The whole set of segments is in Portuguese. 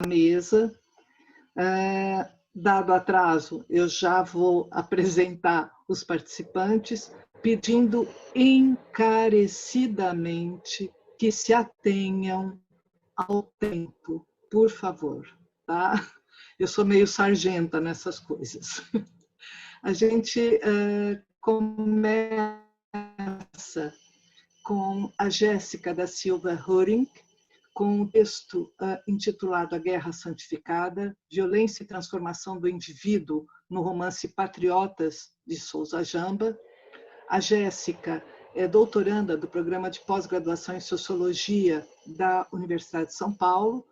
mesa. Dado atraso, eu já vou apresentar os participantes, pedindo encarecidamente que se atenham ao tempo, por favor, tá? Eu sou meio sargenta nessas coisas. A gente começa com a Jéssica da Silva Höring, com um texto intitulado A Guerra Santificada, Violência e Transformação do Indivíduo, no romance Patriotas, de Souza Jamba. A Jéssica é doutoranda do programa de pós-graduação em Sociologia da Universidade de São Paulo,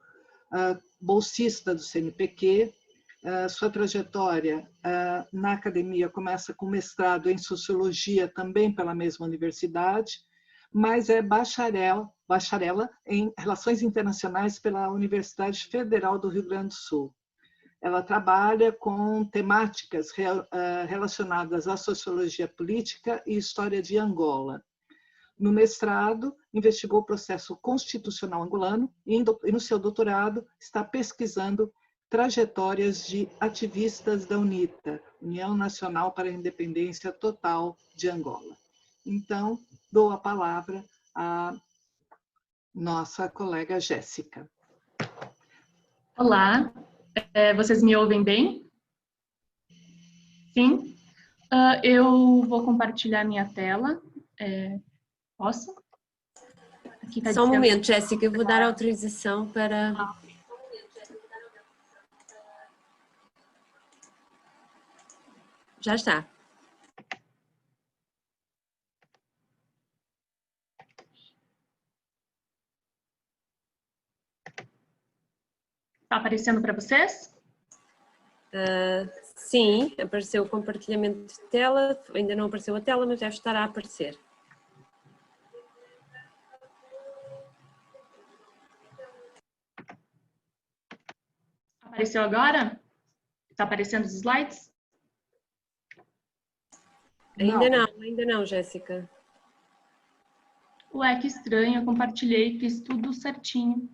bolsista do CNPq. Sua trajetória na academia começa com mestrado em Sociologia, também pela mesma universidade, mas é bacharela em Relações Internacionais pela Universidade Federal do Rio Grande do Sul. Ela trabalha com temáticas relacionadas à sociologia política e história de Angola. No mestrado, investigou o processo constitucional angolano e no seu doutorado está pesquisando trajetórias de ativistas da UNITA, União Nacional para a Independência Total de Angola. Então, dou a palavra à nossa colega Jéssica. Olá, vocês me ouvem bem? Sim? Eu vou compartilhar minha tela. Posso? Aqui tá Só um momento, Jéssica, eu vou dar autorização para... Já está. Está aparecendo para vocês? Sim, apareceu o compartilhamento de tela, ainda não apareceu a tela, mas deve estar a aparecer. Apareceu agora? Está aparecendo os slides? Ainda não, Jéssica. Ué, que estranho, eu compartilhei, fiz tudo certinho.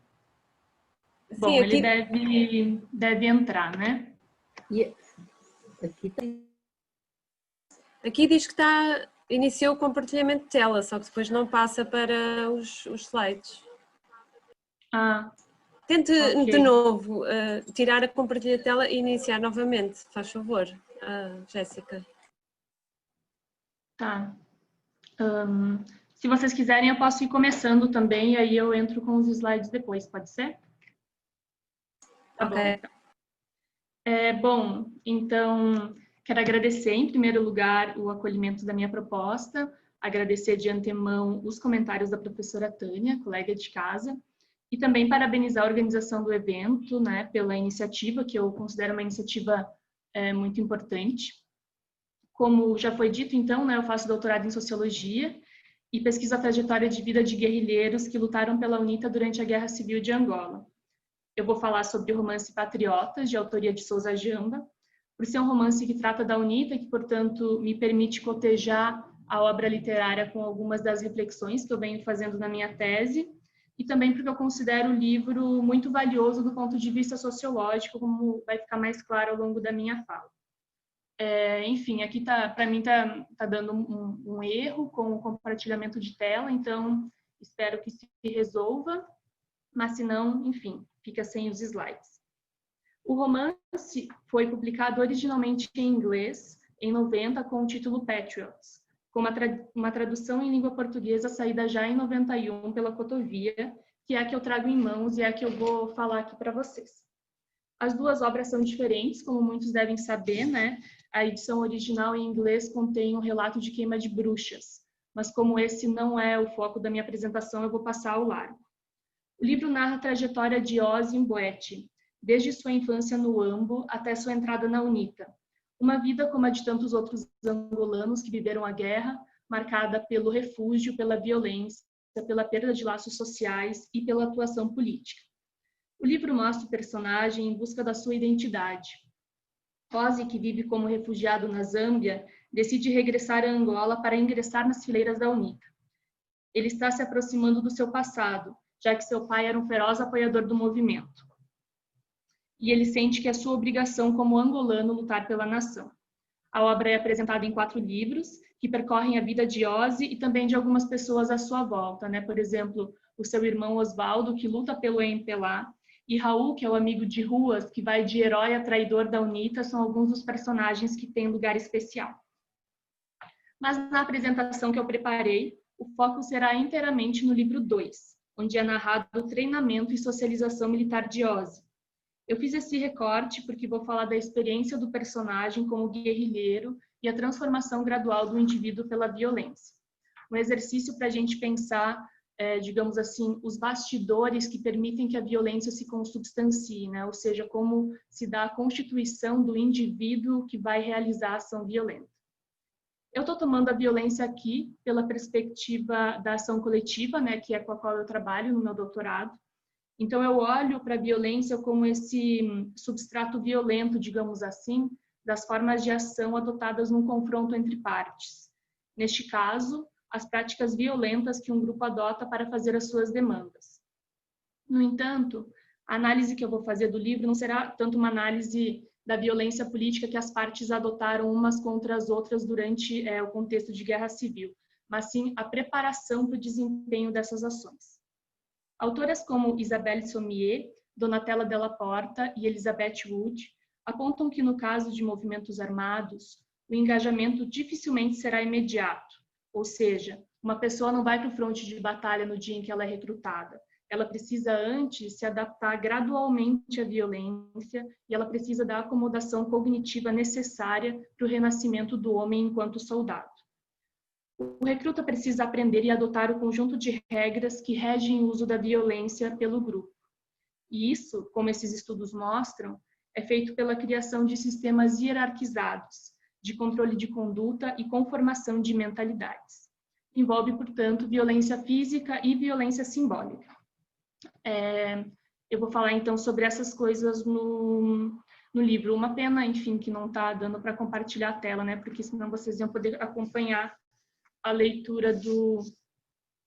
Sim, bom, aqui... ele deve entrar, né? Aqui diz que iniciou o compartilhamento de tela, só que depois não passa para os slides. Tente okay. De novo tirar a compartilha de tela e iniciar novamente, faz favor, Jéssica. Tá. Se vocês quiserem, eu posso ir começando também, e aí eu entro com os slides depois, pode ser? Tá okay. Bom, então, quero agradecer, em primeiro lugar, o acolhimento da minha proposta, agradecer de antemão os comentários da professora Tânia, colega de casa, e também parabenizar a organização do evento, né, pela iniciativa, que eu considero uma iniciativa muito importante. Como já foi dito, então, né, eu faço doutorado em Sociologia e pesquiso a trajetória de vida de guerrilheiros que lutaram pela UNITA durante a Guerra Civil de Angola. Eu vou falar sobre o romance Patriotas, de autoria de Souza Jamba, por ser um romance que trata da UNITA e que, portanto, me permite cotejar a obra literária com algumas das reflexões que eu venho fazendo na minha tese, e também porque eu considero o livro muito valioso do ponto de vista sociológico, como vai ficar mais claro ao longo da minha fala. Enfim, aqui para mim tá dando um erro com o compartilhamento de tela, então espero que se resolva, mas se não, enfim, fica sem os slides. O romance foi publicado originalmente em inglês, em 90, com o título Patriots, com uma tradução em língua portuguesa saída já em 91 pela Cotovia, que é a que eu trago em mãos e é a que eu vou falar aqui para vocês. As duas obras são diferentes, como muitos devem saber, né? A edição original em inglês contém um relato de queima de bruxas, mas como esse não é o foco da minha apresentação, eu vou passar ao largo. O livro narra a trajetória de Ozzy Mboeti, desde sua infância no Ambo até sua entrada na UNITA. Uma vida como a de tantos outros angolanos que viveram a guerra, marcada pelo refúgio, pela violência, pela perda de laços sociais e pela atuação política. O livro mostra o personagem em busca da sua identidade. Ozzy, que vive como refugiado na Zâmbia, decide regressar a Angola para ingressar nas fileiras da UNITA. Ele está se aproximando do seu passado, já que seu pai era um feroz apoiador do movimento. e ele sente que é sua obrigação como angolano lutar pela nação. A obra é apresentada em 4 livros, que percorrem a vida de Ozzy e também de algumas pessoas à sua volta, né? Por exemplo, o seu irmão Osvaldo, que luta pelo MPLA, e Raul, que é o amigo de ruas, que vai de herói a traidor da UNITA, são alguns dos personagens que têm lugar especial. Mas na apresentação que eu preparei, o foco será inteiramente no livro 2, onde é narrado o treinamento e socialização militar de Ozzy. Eu fiz esse recorte porque vou falar da experiência do personagem como guerrilheiro e a transformação gradual do indivíduo pela violência. Um exercício para a gente pensar, digamos assim, os bastidores que permitem que a violência se consubstancie, né? Ou seja, como se dá a constituição do indivíduo que vai realizar a ação violenta. Eu estou tomando a violência aqui pela perspectiva da ação coletiva, né, que é com a qual eu trabalho no meu doutorado. Então, eu olho para a violência como esse substrato violento, digamos assim, das formas de ação adotadas num confronto entre partes. Neste caso, as práticas violentas que um grupo adota para fazer as suas demandas. No entanto, a análise que eu vou fazer do livro não será tanto uma análise da violência política que as partes adotaram umas contra as outras durante o contexto de guerra civil, mas sim a preparação para o desempenho dessas ações. Autoras como Isabelle Sommier, Donatella Della Porta e Elizabeth Wood apontam que no caso de movimentos armados, o engajamento dificilmente será imediato, ou seja, uma pessoa não vai para o fronte de batalha no dia em que ela é recrutada. Ela precisa antes se adaptar gradualmente à violência e ela precisa da acomodação cognitiva necessária para o renascimento do homem enquanto soldado. O recruta precisa aprender e adotar o conjunto de regras que regem o uso da violência pelo grupo. E isso, como esses estudos mostram, é feito pela criação de sistemas hierarquizados, de controle de conduta e conformação de mentalidades. Envolve, portanto, violência física e violência simbólica. Eu vou falar, então, sobre essas coisas no livro. Uma pena, enfim, que não está dando para compartilhar a tela, né? Porque senão vocês iam poder acompanhar a leitura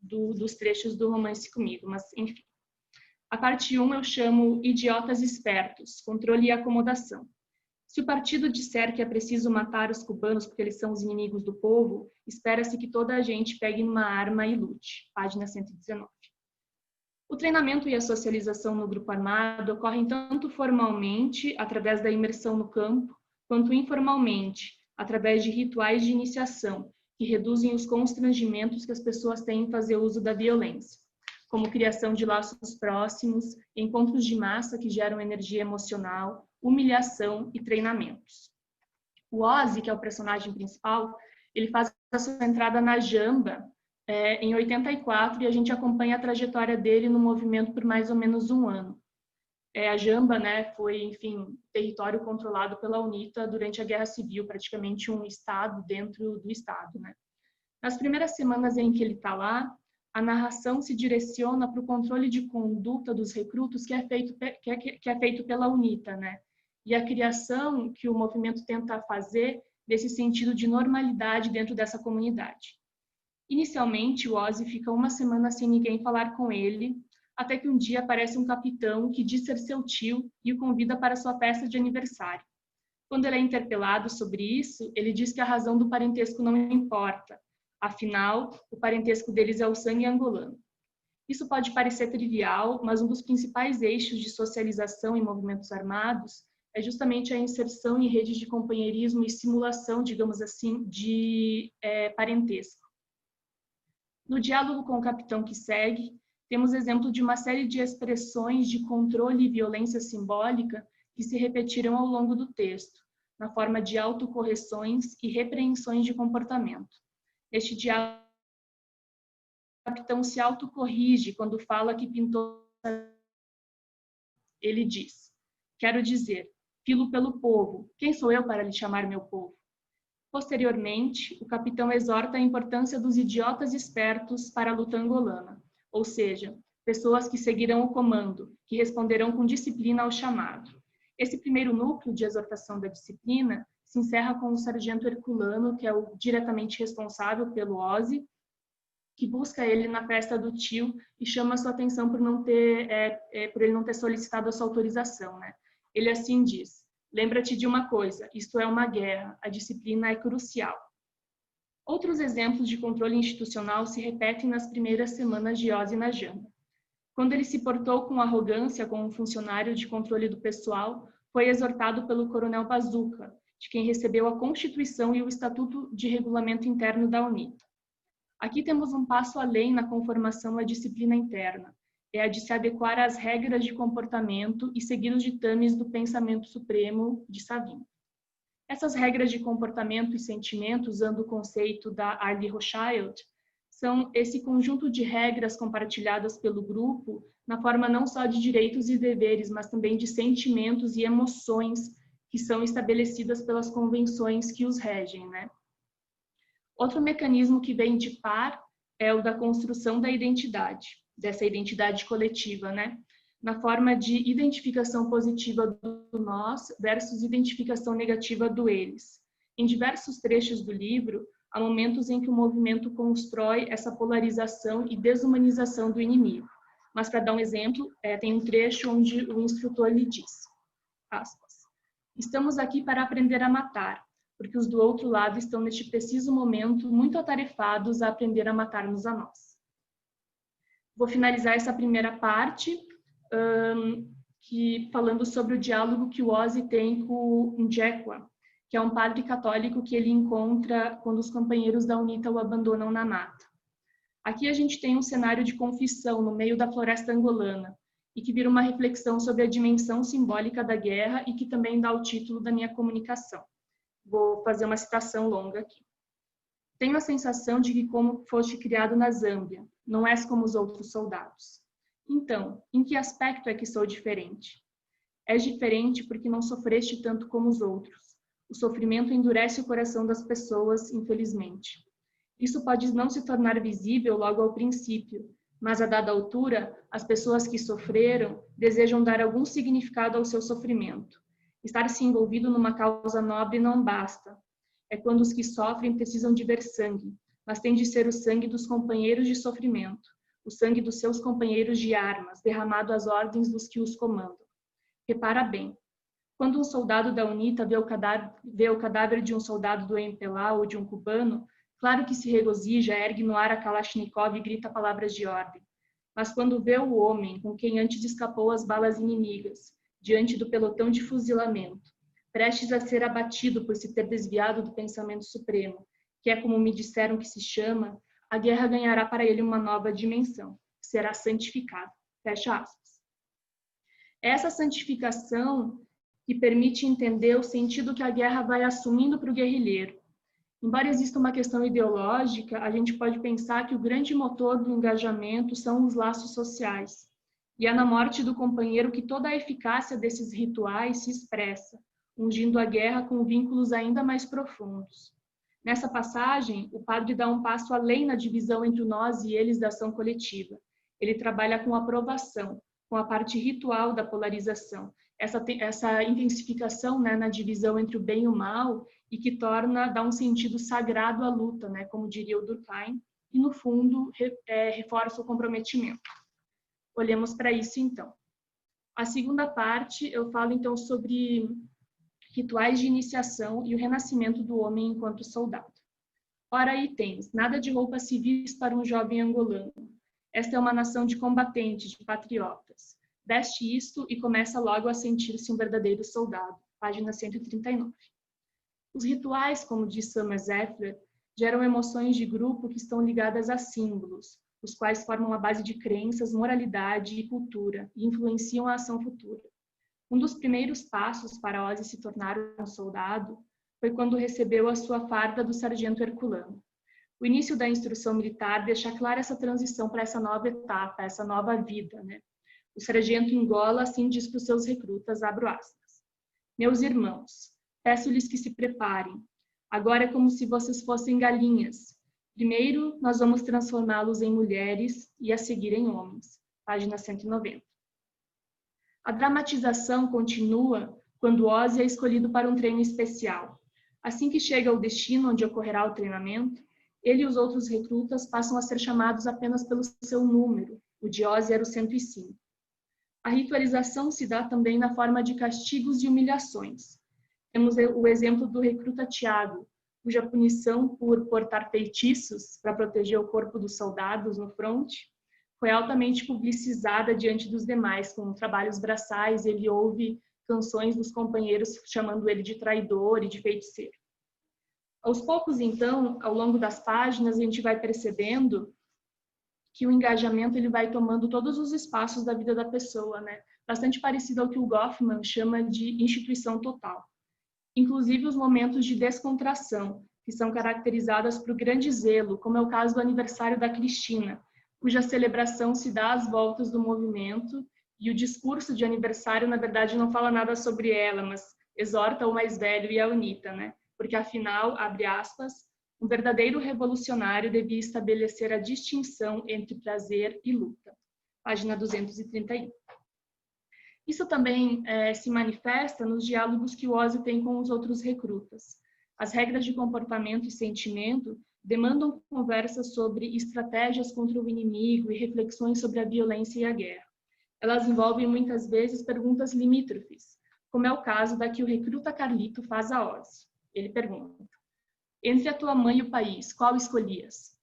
dos trechos do romance comigo, mas enfim. A parte 1 eu chamo Idiotas Espertos, Controle e Acomodação. Se o partido disser que é preciso matar os cubanos porque eles são os inimigos do povo, espera-se que toda a gente pegue uma arma e lute. Página 119. O treinamento e a socialização no grupo armado ocorrem tanto formalmente, através da imersão no campo, quanto informalmente, através de rituais de iniciação, que reduzem os constrangimentos que as pessoas têm em fazer uso da violência, como criação de laços próximos, encontros de massa que geram energia emocional, humilhação e treinamentos. O Ozzy, que é o personagem principal, ele faz a sua entrada na Jamba em 84 e a gente acompanha a trajetória dele no movimento por mais ou menos um ano. A Jamba, né, foi, enfim, território controlado pela UNITA durante a Guerra Civil, praticamente um estado dentro do estado, né. Nas primeiras semanas em que ele está lá, a narração se direciona para o controle de conduta dos recrutos que é feito pela UNITA, né, e a criação que o movimento tenta fazer desse sentido de normalidade dentro dessa comunidade. Inicialmente, o Ozzy fica uma semana sem ninguém falar com ele, até que um dia aparece um capitão que diz ser seu tio e o convida para sua festa de aniversário. Quando ele é interpelado sobre isso, ele diz que a razão do parentesco não importa. Afinal, o parentesco deles é o sangue angolano. Isso pode parecer trivial, mas um dos principais eixos de socialização em movimentos armados é justamente a inserção em redes de companheirismo e simulação, digamos assim, de parentesco. No diálogo com o capitão que segue, temos exemplo de uma série de expressões de controle e violência simbólica que se repetiram ao longo do texto, na forma de autocorreções e repreensões de comportamento. Neste diálogo, o capitão se autocorrige quando fala que pintou. Ele diz: quero dizer, filo pelo povo, quem sou eu para lhe chamar meu povo? Posteriormente, o capitão exorta a importância dos idiotas espertos para a luta angolana, ou seja, pessoas que seguirão o comando, que responderão com disciplina ao chamado. Esse primeiro núcleo de exortação da disciplina se encerra com o sargento Herculano, que é o diretamente responsável pelo Ozzy, que busca ele na festa do tio e chama sua atenção por ele não ter solicitado a sua autorização, né? Ele assim diz: lembra-te de uma coisa, isto é uma guerra, a disciplina é crucial. Outros exemplos de controle institucional se repetem nas primeiras semanas de Ozzy na Janda. Quando ele se portou com arrogância como um funcionário de controle do pessoal, foi exortado pelo coronel Bazuca, de quem recebeu a Constituição e o Estatuto de Regulamento Interno da UNITA. Aqui temos um passo além na conformação à disciplina interna, é a de se adequar às regras de comportamento e seguir os ditames do pensamento supremo de Savin. Essas regras de comportamento e sentimento, usando o conceito da Arlie Rothschild, são esse conjunto de regras compartilhadas pelo grupo na forma não só de direitos e deveres, mas também de sentimentos e emoções que são estabelecidas pelas convenções que os regem, né? Outro mecanismo que vem de par é o da construção da identidade, dessa identidade coletiva, né? Na forma de identificação positiva do nós versus identificação negativa do eles. Em diversos trechos do livro, há momentos em que o movimento constrói essa polarização e desumanização do inimigo. Mas, para dar um exemplo, tem um trecho onde o instrutor lhe diz, aspas, estamos aqui para aprender a matar, porque os do outro lado estão neste preciso momento muito atarefados a aprender a matar-nos a nós. Vou finalizar essa primeira parte falando sobre o diálogo que o Ozzy tem com o Njekwa, que é um padre católico que ele encontra quando os companheiros da UNITA o abandonam na mata. Aqui a gente tem um cenário de confissão no meio da floresta angolana, e que vira uma reflexão sobre a dimensão simbólica da guerra e que também dá o título da minha comunicação. Vou fazer uma citação longa aqui. Tenho a sensação de que, como foste criado na Zâmbia, não és como os outros soldados. Então, em que aspecto é que sou diferente? És diferente porque não sofreste tanto como os outros. O sofrimento endurece o coração das pessoas, infelizmente. Isso pode não se tornar visível logo ao princípio, mas a dada altura, as pessoas que sofreram desejam dar algum significado ao seu sofrimento. Estar-se envolvido numa causa nobre não basta. É quando os que sofrem precisam de ver sangue, mas tem de ser o sangue dos companheiros de sofrimento, o sangue dos seus companheiros de armas, derramado às ordens dos que os comandam. Repara bem, quando um soldado da UNITA vê o cadáver de um soldado do MPLA ou de um cubano, claro que se regozija, ergue no ar a Kalashnikov e grita palavras de ordem. Mas quando vê o homem com quem antes escapou as balas inimigas, diante do pelotão de fuzilamento, prestes a ser abatido por se ter desviado do pensamento supremo, que é como me disseram que se chama, a guerra ganhará para ele uma nova dimensão, será santificado. Fecha aspas. Essa santificação que permite entender o sentido que a guerra vai assumindo para o guerrilheiro. Embora exista uma questão ideológica, a gente pode pensar que o grande motor do engajamento são os laços sociais. E é na morte do companheiro que toda a eficácia desses rituais se expressa, ungindo a guerra com vínculos ainda mais profundos. Nessa passagem, o padre dá um passo além na divisão entre o nós e eles da ação coletiva. Ele trabalha com aprovação, com a parte ritual da polarização, essa intensificação, né, na divisão entre o bem e o mal, e que dá um sentido sagrado à luta, né, como diria o Durkheim, e no fundo reforça o comprometimento. Olhemos para isso então. A segunda parte eu falo então sobre rituais de iniciação e o renascimento do homem enquanto soldado. Ora aí tens, nada de roupas civis para um jovem angolano. Esta é uma nação de combatentes, de patriotas. Veste isto e começa logo a sentir-se um verdadeiro soldado. Página 139. Os rituais, como diz Summer Zephyr, geram emoções de grupo que estão ligadas a símbolos, os quais formam a base de crenças, moralidade e cultura, e influenciam a ação futura. Um dos primeiros passos para Ozzy se tornar um soldado foi quando recebeu a sua farda do sargento herculano. O início da instrução militar deixa clara essa transição para essa nova etapa, essa nova vida, né? O sargento engola assim diz para os seus recrutas, abro aspas, meus irmãos, peço-lhes que se preparem. Agora é como se vocês fossem galinhas. Primeiro, nós vamos transformá-los em mulheres e a seguir em homens. Página 190. A dramatização continua quando Ozzy é escolhido para um treino especial. Assim que chega ao destino onde ocorrerá o treinamento, ele e os outros recrutas passam a ser chamados apenas pelo seu número. O de Ozzy era o 105. A ritualização se dá também na forma de castigos e humilhações. Temos o exemplo do recruta Tiago, cuja punição por portar feitiços para proteger o corpo dos soldados no fronte foi altamente publicizada diante dos demais, com trabalhos braçais. Ele ouve canções dos companheiros chamando ele de traidor e de feiticeiro. Aos poucos, então, ao longo das páginas, a gente vai percebendo que o engajamento ele vai tomando todos os espaços da vida da pessoa, né? Bastante parecido ao que o Goffman chama de instituição total. Inclusive os momentos de descontração, que são caracterizadas por grande zelo, como é o caso do aniversário da Cristina, cuja celebração se dá às voltas do movimento, e o discurso de aniversário, na verdade, não fala nada sobre ela, mas exorta o mais velho e a UNITA, né? Porque, afinal, abre aspas, um verdadeiro revolucionário devia estabelecer a distinção entre prazer e luta. Página 231. Isso também se manifesta nos diálogos que o Ozzy tem com os outros recrutas. As regras de comportamento e sentimento demandam conversas sobre estratégias contra o inimigo e reflexões sobre a violência e a guerra. Elas envolvem muitas vezes perguntas limítrofes, como é o caso da que o recruta Carlito faz a Ozzy. Ele pergunta: entre a tua mãe e o país, qual escolhias?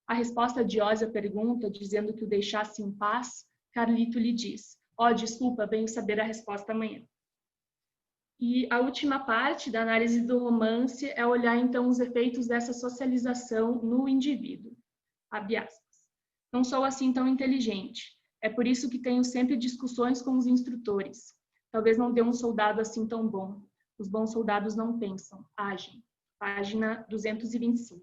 A resposta de Ozzy à pergunta, dizendo que o deixasse em paz, Carlito lhe diz: ó, desculpa, venho saber a resposta amanhã. E a última parte da análise do romance é olhar, então, os efeitos dessa socialização no indivíduo. Abre aspas. Não sou assim tão inteligente. É por isso que tenho sempre discussões com os instrutores. Talvez não dê um soldado assim tão bom. Os bons soldados não pensam, agem. Página 225.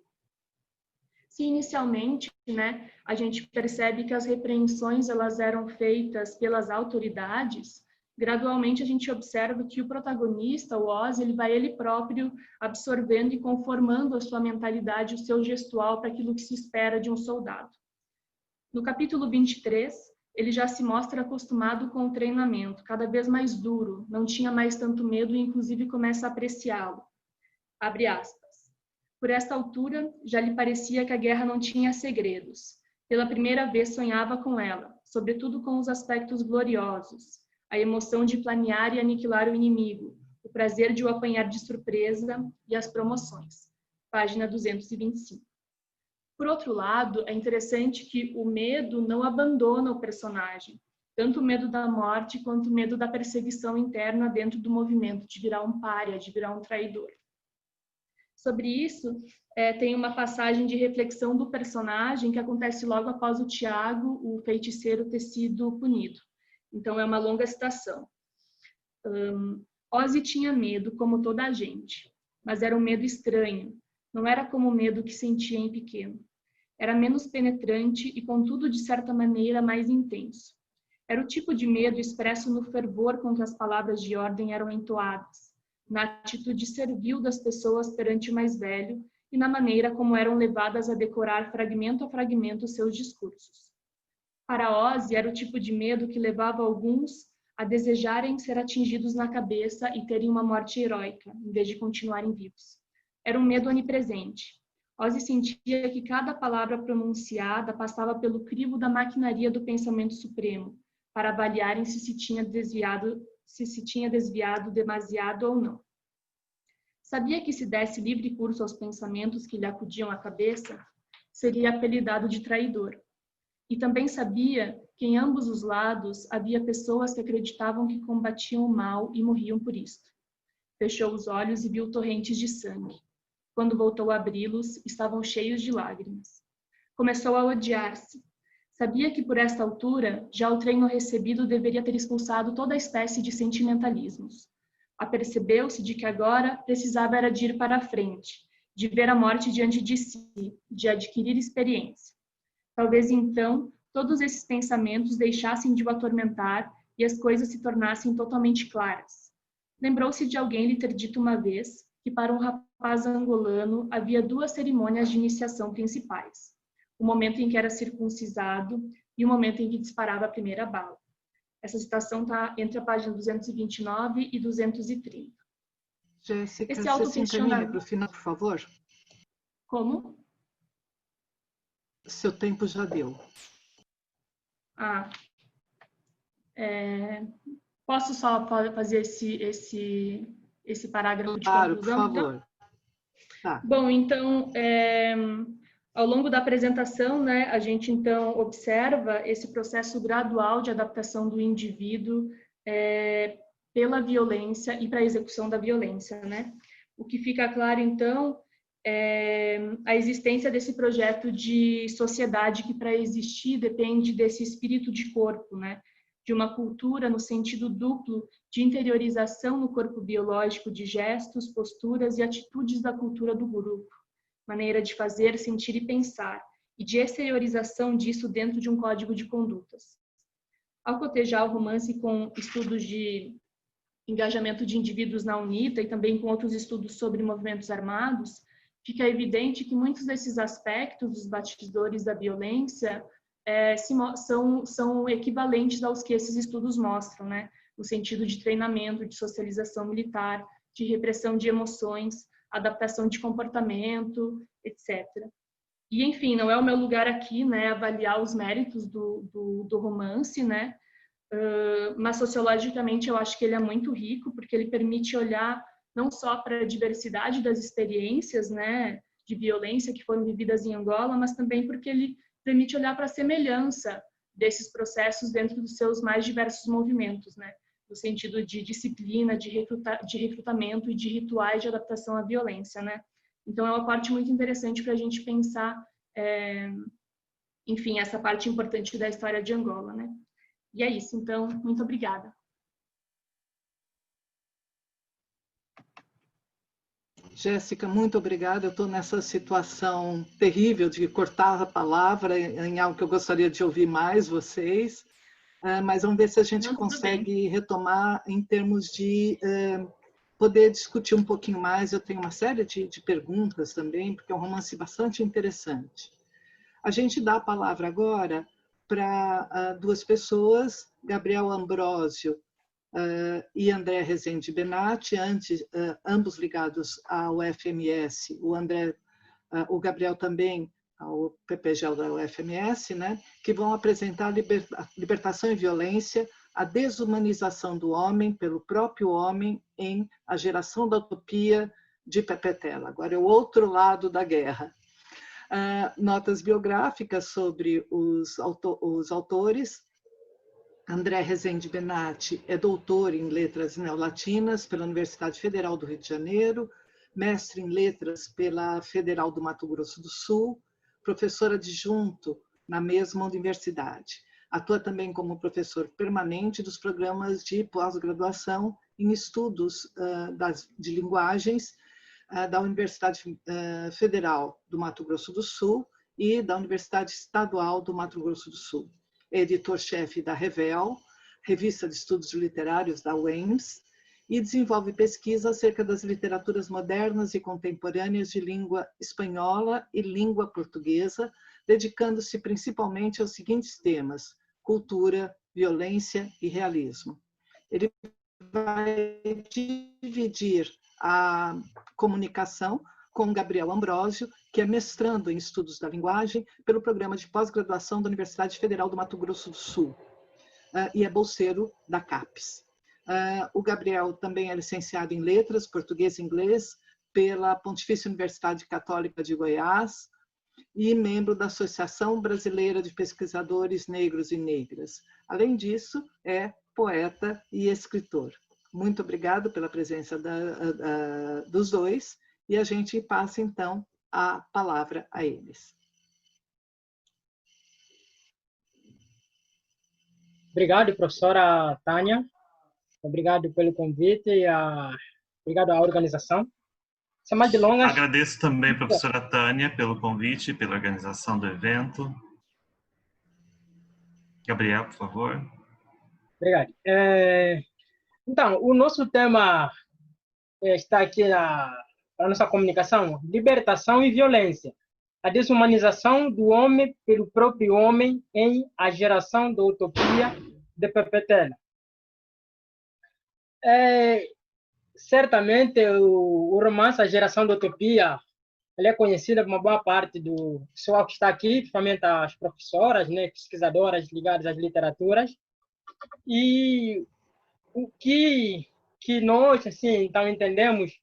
Se inicialmente, né, a gente percebe que as repreensões elas eram feitas pelas autoridades, gradualmente a gente observa que o protagonista, o Ozzy, ele vai ele próprio absorvendo e conformando a sua mentalidade, o seu gestual para aquilo que se espera de um soldado. No capítulo 23, ele já se mostra acostumado com o treinamento, cada vez mais duro, não tinha mais tanto medo e inclusive começa a apreciá-lo. Abre aspas. Por esta altura, já lhe parecia que a guerra não tinha segredos. Pela primeira vez sonhava com ela, sobretudo com os aspectos gloriosos, a emoção de planear e aniquilar o inimigo, o prazer de o apanhar de surpresa e as promoções. Página 225. Por outro lado, é interessante que o medo não abandona o personagem, tanto o medo da morte quanto o medo da perseguição interna dentro do movimento, de virar um pária, de virar um traidor. Sobre isso, tem uma passagem de reflexão do personagem que acontece logo após o Tiago, o feiticeiro, ter sido punido. Então, é uma longa citação. Ozzy tinha medo, como toda a gente, mas era um medo estranho. Não era como o medo que sentia em pequeno. Era menos penetrante e, contudo, de certa maneira, mais intenso. Era o tipo de medo expresso no fervor com que as palavras de ordem eram entoadas, na atitude servil das pessoas perante o mais velho e na maneira como eram levadas a decorar fragmento a fragmento seus discursos. Para Ozzy, era o tipo de medo que levava alguns a desejarem ser atingidos na cabeça e terem uma morte heróica, em vez de continuarem vivos. Era um medo onipresente. Ozzy sentia que cada palavra pronunciada passava pelo crivo da maquinaria do pensamento supremo, para avaliarem se se tinha desviado demasiado ou não. Sabia que se desse livre curso aos pensamentos que lhe acudiam à cabeça, seria apelidado de traidor. E também sabia que em ambos os lados havia pessoas que acreditavam que combatiam o mal e morriam por isto. Fechou os olhos e viu torrentes de sangue. Quando voltou a abri-los, estavam cheios de lágrimas. Começou a odiar-se. Sabia que por esta altura, já o treino recebido deveria ter expulsado toda a espécie de sentimentalismos. Apercebeu-se de que agora precisava era de ir para a frente, de ver a morte diante de si, de adquirir experiência. Talvez então todos esses pensamentos deixassem de o atormentar e as coisas se tornassem totalmente claras. Lembrou-se de alguém lhe ter dito uma vez que para um rapaz angolano havia 2 cerimônias de iniciação principais: o momento em que era circuncisado e o momento em que disparava a primeira bala. Essa citação está entre a página 229 e 230. Jéssica, você se encaminha para o final, por favor? Como? Seu tempo já deu. Posso só fazer esse parágrafo de Claro, por conclusão? Então? favor. Tá. Bom, então, ao longo da apresentação, né, a gente, então, observa esse processo gradual de adaptação do indivíduo pela violência e para a execução da violência, né? O que fica claro, então, é a existência desse projeto de sociedade que, para existir, depende desse espírito de corpo, né? De uma cultura no sentido duplo de interiorização no corpo biológico de gestos, posturas e atitudes da cultura do grupo, maneira de fazer, sentir e pensar, e de exteriorização disso dentro de um código de condutas. Ao cotejar o romance com estudos de engajamento de indivíduos na UNITA e também com outros estudos sobre movimentos armados, fica evidente que muitos desses aspectos dos bastidores da violência são equivalentes aos que esses estudos mostram, né? No sentido de treinamento, de socialização militar, de repressão de emoções, adaptação de comportamento, etc. E, enfim, não é o meu lugar aqui, né, avaliar os méritos do romance, né? Mas sociologicamente eu acho que ele é muito rico, porque ele permite olhar não só para a diversidade das experiências, né, de violência que foram vividas em Angola, mas também porque ele permite olhar para a semelhança desses processos dentro dos seus mais diversos movimentos, né, no sentido de disciplina, de recrutamento e de rituais de adaptação à violência, né. Então é uma parte muito interessante para a gente pensar, enfim, essa parte importante da história de Angola, né. E é isso, então, muito obrigada. Jéssica, muito obrigada. Eu estou nessa situação terrível de cortar a palavra em algo que eu gostaria de ouvir mais vocês, mas vamos ver se a gente consegue retomar em termos de poder discutir um pouquinho mais. Eu tenho uma série de perguntas também, porque é um romance bastante interessante. A gente dá a palavra agora para duas pessoas, Gabriel Ambrósio e André Rezende Benatti, ambos ligados ao UFMS, o Gabriel também ao PPGEL da UFMS, né, que vão apresentar Libertação e Violência, a desumanização do homem pelo próprio homem em A Geração da Utopia de Pepe Tela. Agora é o outro lado da guerra. Notas biográficas sobre os autores. André Rezende Benatti é doutor em Letras Neolatinas pela Universidade Federal do Rio de Janeiro, mestre em Letras pela Federal do Mato Grosso do Sul, professor adjunto na mesma universidade. Atua também como professor permanente dos programas de pós-graduação em estudos de linguagens da Universidade Federal do Mato Grosso do Sul e da Universidade Estadual do Mato Grosso do Sul. É editor-chefe da Revel, revista de estudos literários da UEMS, e desenvolve pesquisa acerca das literaturas modernas e contemporâneas de língua espanhola e língua portuguesa, dedicando-se principalmente aos seguintes temas: cultura, violência e realismo. Ele vai dividir a comunicação com Gabriel Ambrósio, que é mestrando em estudos da linguagem pelo programa de pós-graduação da Universidade Federal do Mato Grosso do Sul e é bolseiro da CAPES. O Gabriel também é licenciado em Letras, Português e Inglês pela Pontifícia Universidade Católica de Goiás e membro da Associação Brasileira de Pesquisadores Negros e Negras. Além disso, é poeta e escritor. Muito obrigado pela presença dos dois. E a gente passa, então, a palavra a eles. Obrigado, professora Tânia. Obrigado pelo convite e obrigado à organização. Sem mais delongas... Agradeço também, professora Tânia, pelo convite, pela organização do evento. Gabriel, por favor. Obrigado. Então, o nosso tema está aqui na nossa comunicação: libertação e violência. A desumanização do homem pelo próprio homem em A Geração da Utopia de Pepe Tela. Certamente, o romance A Geração da Utopia ele é conhecido por uma boa parte do pessoal que está aqui, principalmente as professoras, né, pesquisadoras ligadas às literaturas. E o que nós, assim, então, entendemos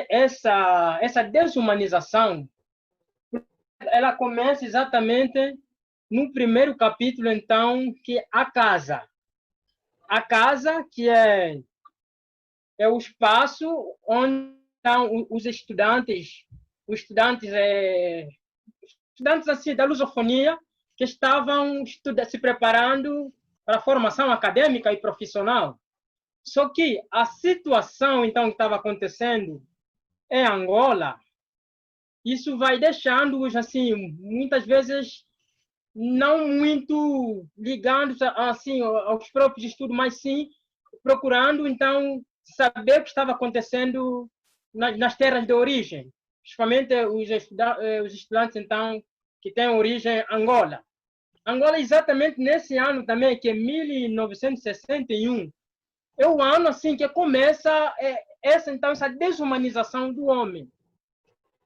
essa desumanização, ela começa exatamente no primeiro capítulo, então, que é a casa. A casa, que é o espaço onde estão os estudantes assim, da lusofonia, que estavam se preparando para a formação acadêmica e profissional. Só que a situação, então, que estava acontecendo em Angola, isso vai deixando-os, assim, muitas vezes, não muito ligados assim, aos próprios estudos, mas sim procurando, então, saber o que estava acontecendo nas terras de origem, principalmente os estudantes, então, que têm origem em Angola. Angola, exatamente nesse ano também, que é 1961, é o ano assim que começa essa desumanização do homem.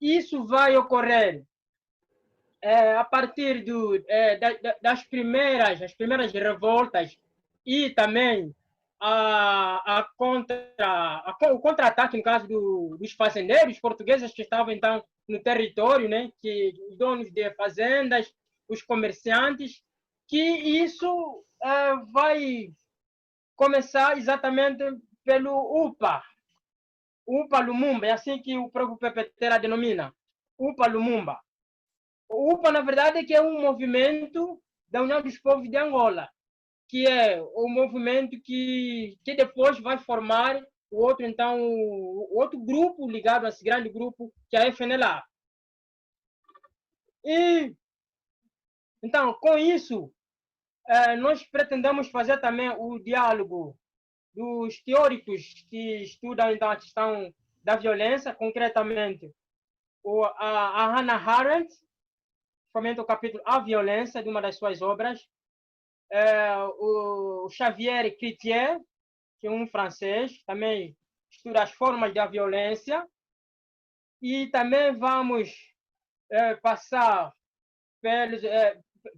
Isso vai ocorrer a partir das primeiras revoltas e também o contra-ataque, no caso dos fazendeiros portugueses que estavam então no território, né, que os donos de fazendas, os comerciantes, que isso vai começar exatamente pelo UPA Lumumba, é assim que o próprio PPT denomina, UPA Lumumba. O UPA, na verdade, que é um movimento da União dos Povos de Angola, que é o movimento que depois vai formar o outro grupo ligado a esse grande grupo, que é a FNLA. E, então, com isso, nós pretendemos fazer também o diálogo dos teóricos que estudam então, a questão da violência, concretamente a Hannah Arendt, principalmente o capítulo A Violência, de uma das suas obras, o Xavier Chrétien, que é um francês, também estuda as formas da violência, e também vamos passar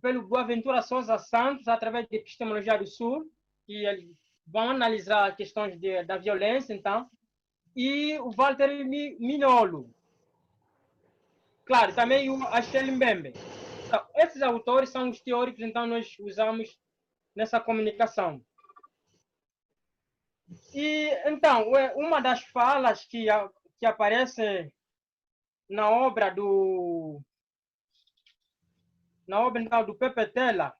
pelo Boaventura Sousa Santos, através de Epistemologia do Sul, que eles vão analisar questões da violência, então, e o Walter Mignolo. Claro, também o Achille Mbembe. Então, esses autores são os teóricos, então, nós usamos nessa comunicação. E, então, uma das falas que aparece na obra do Pepetela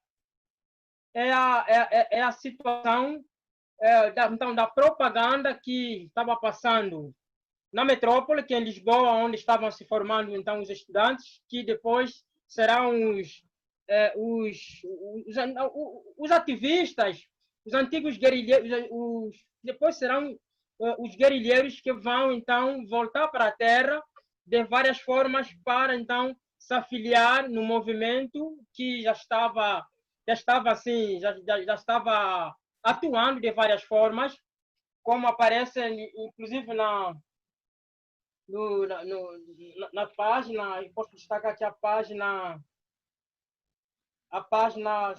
é a situação da propaganda que estava passando na metrópole, que é em Lisboa, onde estavam se formando então os estudantes, que depois serão os ativistas, os antigos guerrilheiros, depois serão os guerrilheiros que vão então voltar para a terra de várias formas para então se afiliar no movimento que já estava atuando de várias formas, como aparece inclusive na página, eu posso destacar aqui a página, a página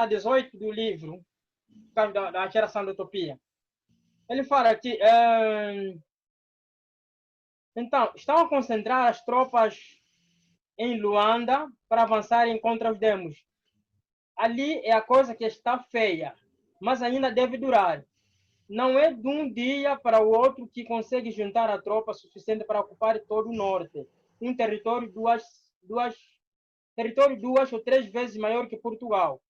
18 do livro, da Geração da Utopia. Ele fala que então, estão a concentrar as tropas em Luanda para avançarem contra os demos. Ali é a coisa que está feia, mas ainda deve durar. Não é de um dia para o outro que consegue juntar a tropa suficiente para ocupar todo o norte, um território duas ou três vezes maior que Portugal.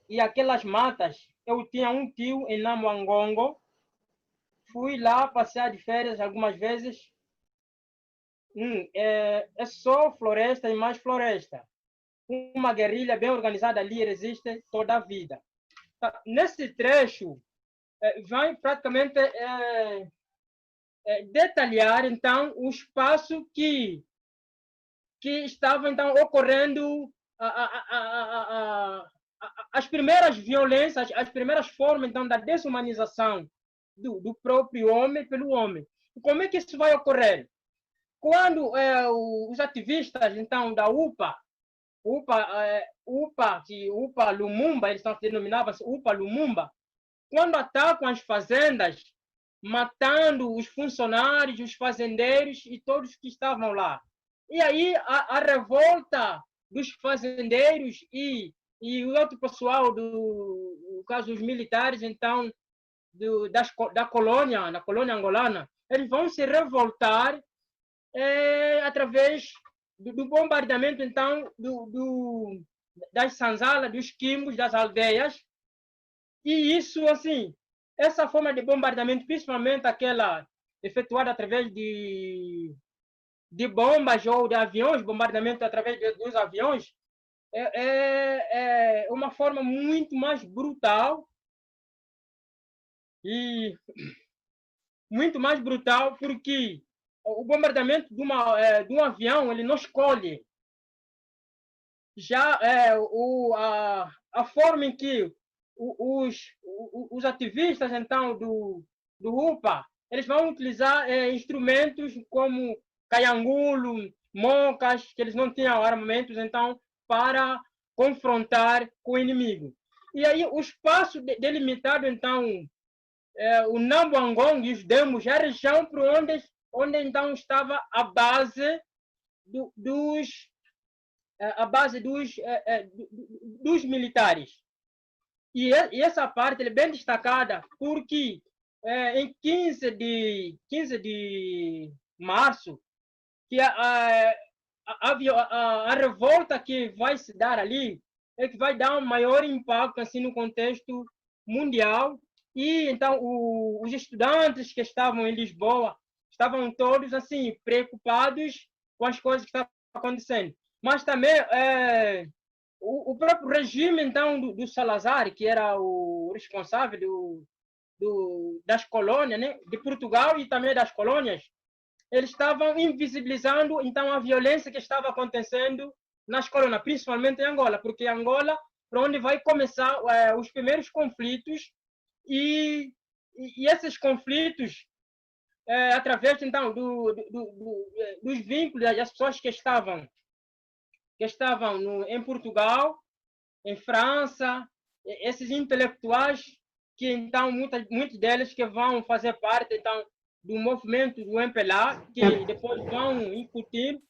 E aquelas matas, eu tinha um tio em Namuangongo, fui lá passear de férias algumas vezes. É só floresta e mais floresta. Uma guerrilha bem organizada ali resiste toda a vida. Nesse trecho, vai praticamente detalhar então o espaço que estava então ocorrendo as primeiras violências, as primeiras formas então da desumanização do próprio homem pelo homem. E como é que isso vai ocorrer? Quando os ativistas então da UPA UPA Lumumba, eles denominavam-se UPA Lumumba, quando atacam as fazendas, matando os funcionários, os fazendeiros e todos que estavam lá. E aí a revolta dos fazendeiros e o outro pessoal, no caso os militares, então, da colônia, na colônia angolana, eles vão se revoltar através do bombardeamento, então, das sanzalas, dos quimbos, das aldeias. E isso, assim, essa forma de bombardeamento, principalmente aquela efetuada através de bombas ou de aviões, bombardeamento através dos aviões, é uma forma muito mais brutal e muito mais brutal, porque o bombardeamento de um avião, ele não escolhe. Já a forma em que os ativistas, então, do UPA, eles vão utilizar instrumentos como caiangulo, mocas, que eles não tinham armamentos, então, para confrontar com o inimigo. E aí o espaço delimitado, então, o Nambuangong e os Demos, a região por onde então estava a base dos militares. E essa parte é bem destacada porque em 15 de março, que a revolta que vai se dar ali é que vai dar um maior impacto assim, no contexto mundial. E então os estudantes que estavam em Lisboa estavam todos assim preocupados com as coisas que estavam acontecendo. Mas também o próprio regime então do Salazar, que era o responsável das colônias, né, de Portugal e também das colônias, eles estavam invisibilizando então a violência que estava acontecendo nas colônias, principalmente em Angola, porque Angola, para onde vai começar os primeiros conflitos, e esses conflitos, através então dos vínculos das pessoas que estavam em Portugal, em França, esses intelectuais que então muitos deles que vão fazer parte então do movimento do MPLA, que depois vão incutir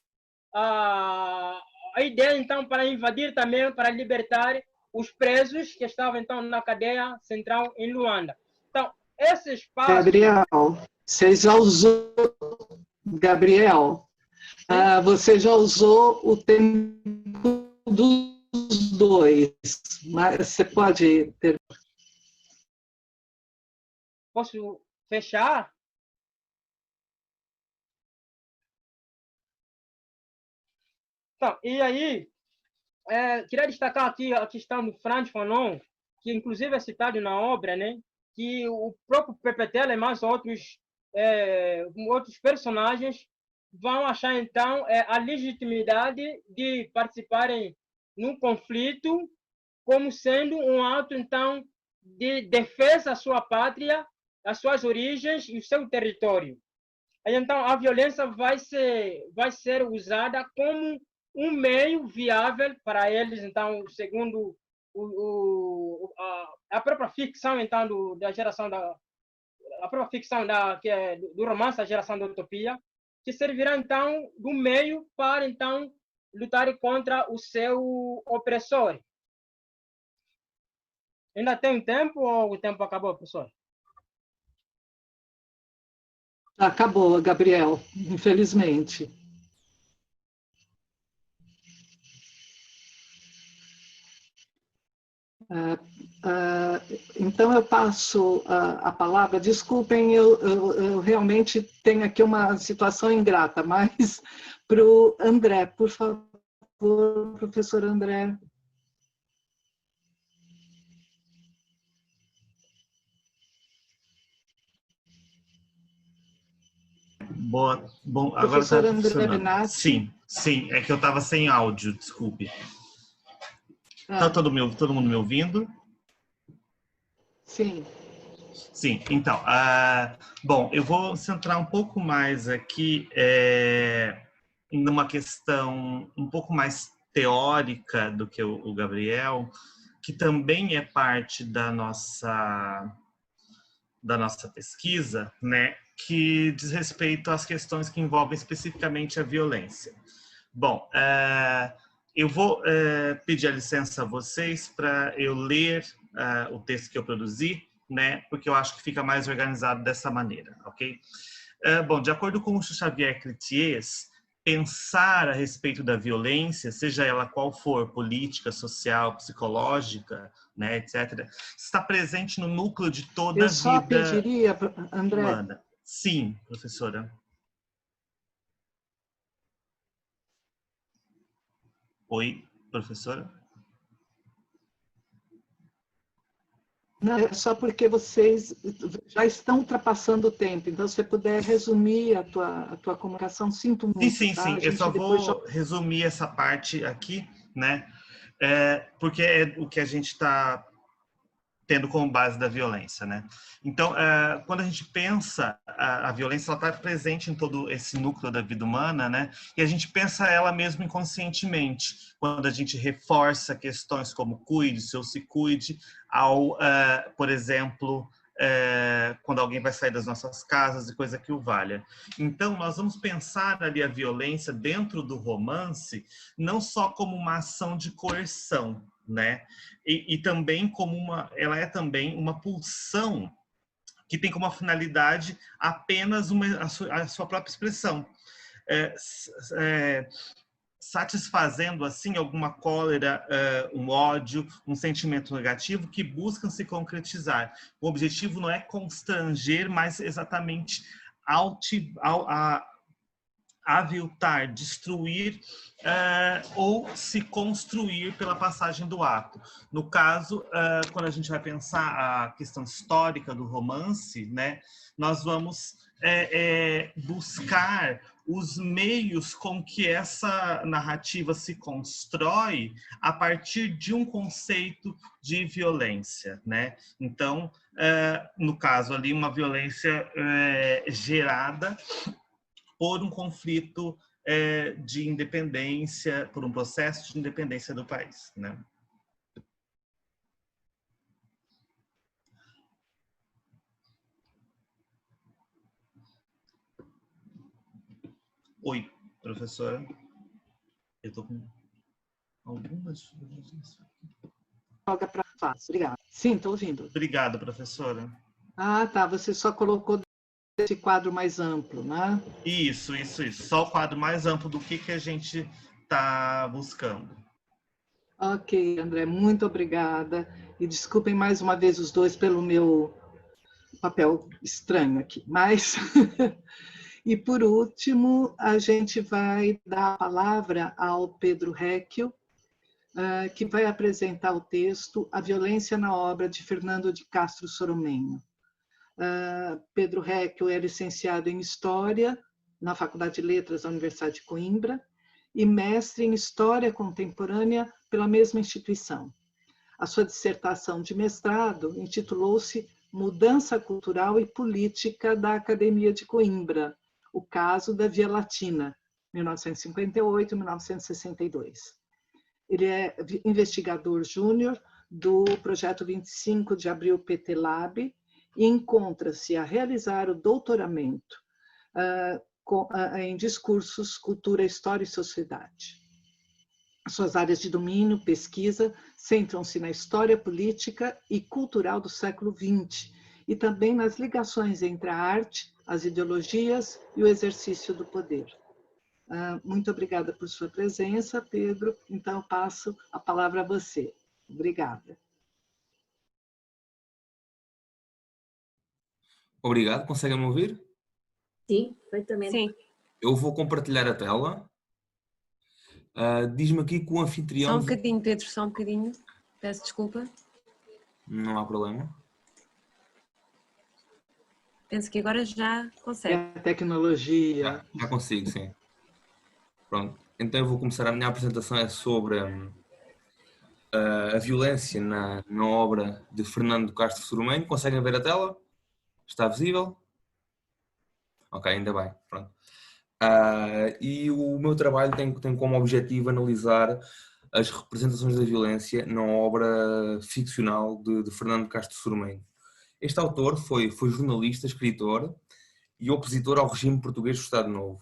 a ideia então para invadir também, para libertar os presos que estavam então na cadeia central em Luanda. Então, esse espaço... Gabriel, você já usou... Gabriel, você já usou o tempo dos dois, mas você pode ter... Posso fechar? Então, e aí, queria destacar aqui a questão do Frantz Fanon, que inclusive é citado na obra, né? Que o próprio Pepetela e mais outros personagens vão achar, então, a legitimidade de participarem num conflito como sendo um ato, então, de defesa à sua pátria, às suas origens e o seu território. Então, a violência vai ser usada como um meio viável para eles, então, segundo a própria ficção, então, da geração a própria ficção que é do romance A Geração da Utopia, que servirá, então, do meio para, então, lutar contra o seu opressor. Ainda tem tempo ou o tempo acabou, professor? Acabou, Gabriel, infelizmente. Então, eu passo a palavra. Desculpem, eu realmente tenho aqui uma situação ingrata, mas para o André, por favor, professor André. Bom, agora professor está André funcionando. Benatti. Sim, é que eu estava sem áudio, desculpe. Está todo mundo me ouvindo? Sim. Sim, então, bom, eu vou centrar um pouco mais aqui numa questão um pouco mais teórica do que o Gabriel, que também é parte da nossa pesquisa, né, que diz respeito às questões que envolvem especificamente a violência. Bom, eu vou pedir a licença a vocês para eu ler o texto que eu produzi, né, porque eu acho que fica mais organizado dessa maneira, ok? Bom, de acordo com o Xavier Cletiers, pensar a respeito da violência, seja ela qual for, política, social, psicológica, né, etc., está presente no núcleo de toda a vida. Eu só pediria, André. Humana. Sim, professora. Oi, professora. Não, é só porque vocês já estão ultrapassando o tempo, então se você puder resumir a tua comunicação, sinto muito. Sim. Eu só vou resumir essa parte aqui, né? Porque é o que a gente está tendo como base da violência, né? Então, quando a gente pensa a violência, ela está presente em todo esse núcleo da vida humana, né? E a gente pensa ela mesmo inconscientemente, quando a gente reforça questões como cuide-se ou se cuide, ao, por exemplo, quando alguém vai sair das nossas casas e coisa que o valha. Então, nós vamos pensar ali a violência dentro do romance, não só como uma ação de coerção, né? E também como ela é também uma pulsão que tem como finalidade apenas a sua própria expressão, satisfazendo assim alguma cólera, um ódio, um sentimento negativo que buscam se concretizar. O objetivo não é constranger, mas exatamente aviltar, destruir ou se construir pela passagem do ato. No caso, quando a gente vai pensar a questão histórica do romance, né, nós vamos buscar os meios com que essa narrativa se constrói a partir de um conceito de violência, né? Então, no caso ali, uma violência gerada por um conflito de independência, por um processo de independência do país, né? Oi, professora. Eu estou com algumas dúvidas. Joga para fácil. Obrigada. Sim, estou ouvindo. Obrigado, professora. Ah, tá. Você só colocou esse quadro mais amplo, né? Isso. Só o quadro mais amplo do que a gente está buscando. Ok, André, muito obrigada. E desculpem mais uma vez os dois pelo meu papel estranho aqui. Mas, e por último, a gente vai dar a palavra ao Pedro Recchio, que vai apresentar o texto A Violência na Obra de Fernando de Castro Soromenho. Pedro Recchio é licenciado em História na Faculdade de Letras da Universidade de Coimbra e mestre em História Contemporânea pela mesma instituição. A sua dissertação de mestrado intitulou-se Mudança Cultural e Política da Academia de Coimbra, o caso da Via Latina, 1958-1962. Ele é investigador júnior do projeto 25 de Abril PT Lab e encontra-se a realizar o doutoramento em discursos, cultura, história e sociedade. Suas áreas de domínio, pesquisa, centram-se na história política e cultural do século XX e também nas ligações entre a arte, as ideologias e o exercício do poder. Muito obrigada por sua presença, Pedro. Então, eu passo a palavra a você. Obrigada. Obrigado. Conseguem me ouvir? Sim, perfeitamente. Sim. Eu vou compartilhar a tela. Diz-me aqui que o anfitrião... Só um bocadinho, Pedro, só um bocadinho. Peço desculpa. Não há problema. Penso que agora já consegue. É a tecnologia. Já consigo, sim. Pronto. Então eu vou começar. A minha apresentação é sobre a violência na obra de Fernando de Castro Soromenho. Conseguem ver a tela? Está visível? Ok, ainda bem. Pronto. E o meu trabalho tem como objetivo analisar as representações da violência na obra ficcional de Fernando Castro Sormenho. Este autor foi jornalista, escritor e opositor ao regime português do Estado Novo.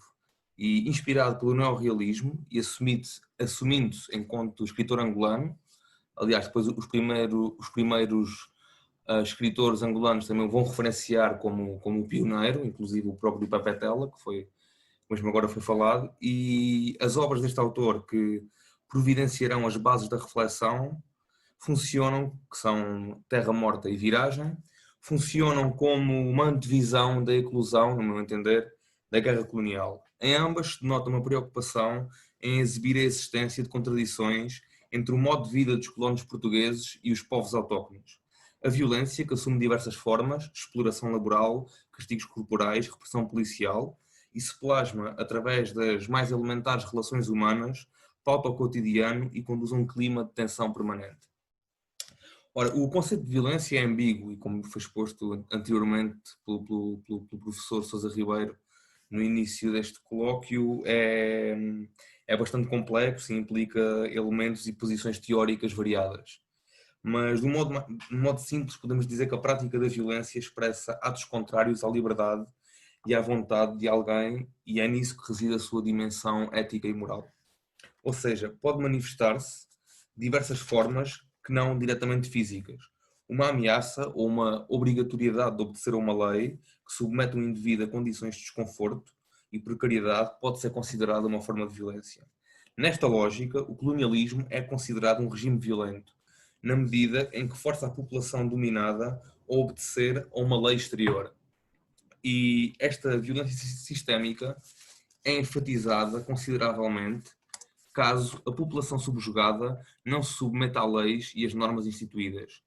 E inspirado pelo neorrealismo e assumindo-se enquanto escritor angolano, aliás, depois os primeiros escritores angolanos também o vão referenciar como pioneiro, inclusive o próprio Papetela, que foi, mesmo agora foi falado, e as obras deste autor que providenciarão as bases da reflexão funcionam, que são Terra Morta e Viragem, funcionam como uma antevisão da eclosão, no meu entender, da guerra colonial. Em ambas denota uma preocupação em exibir a existência de contradições entre o modo de vida dos colonos portugueses e os povos autóctones. A violência, que assume diversas formas, exploração laboral, castigos corporais, repressão policial, e se plasma através das mais elementares relações humanas, pauta o cotidiano e conduz a um clima de tensão permanente. Ora, o conceito de violência é ambíguo e, como foi exposto anteriormente pelo professor Sousa Ribeiro no início deste colóquio, é bastante complexo e implica elementos e posições teóricas variadas. Mas, de um modo simples, podemos dizer que a prática da violência expressa atos contrários à liberdade e à vontade de alguém, e é nisso que reside a sua dimensão ética e moral. Ou seja, pode manifestar-se de diversas formas que não diretamente físicas. Uma ameaça ou uma obrigatoriedade de obedecer a uma lei que submete um indivíduo a condições de desconforto e precariedade pode ser considerada uma forma de violência. Nesta lógica, o colonialismo é considerado um regime violento, na medida em que força a população dominada a obedecer a uma lei exterior. E esta violência sistémica é enfatizada consideravelmente caso a população subjugada não se submeta a leis e às normas instituídas.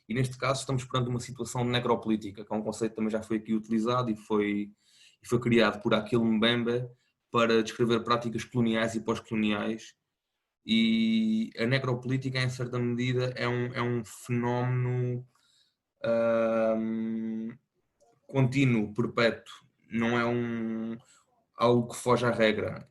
E neste caso estamos perante uma situação necropolítica, que é um conceito que também já foi aqui utilizado e foi criado por Achille Mbembe para descrever práticas coloniais e pós-coloniais. E a necropolítica, em certa medida, é um fenómeno contínuo, perpétuo, não é algo que foge à regra.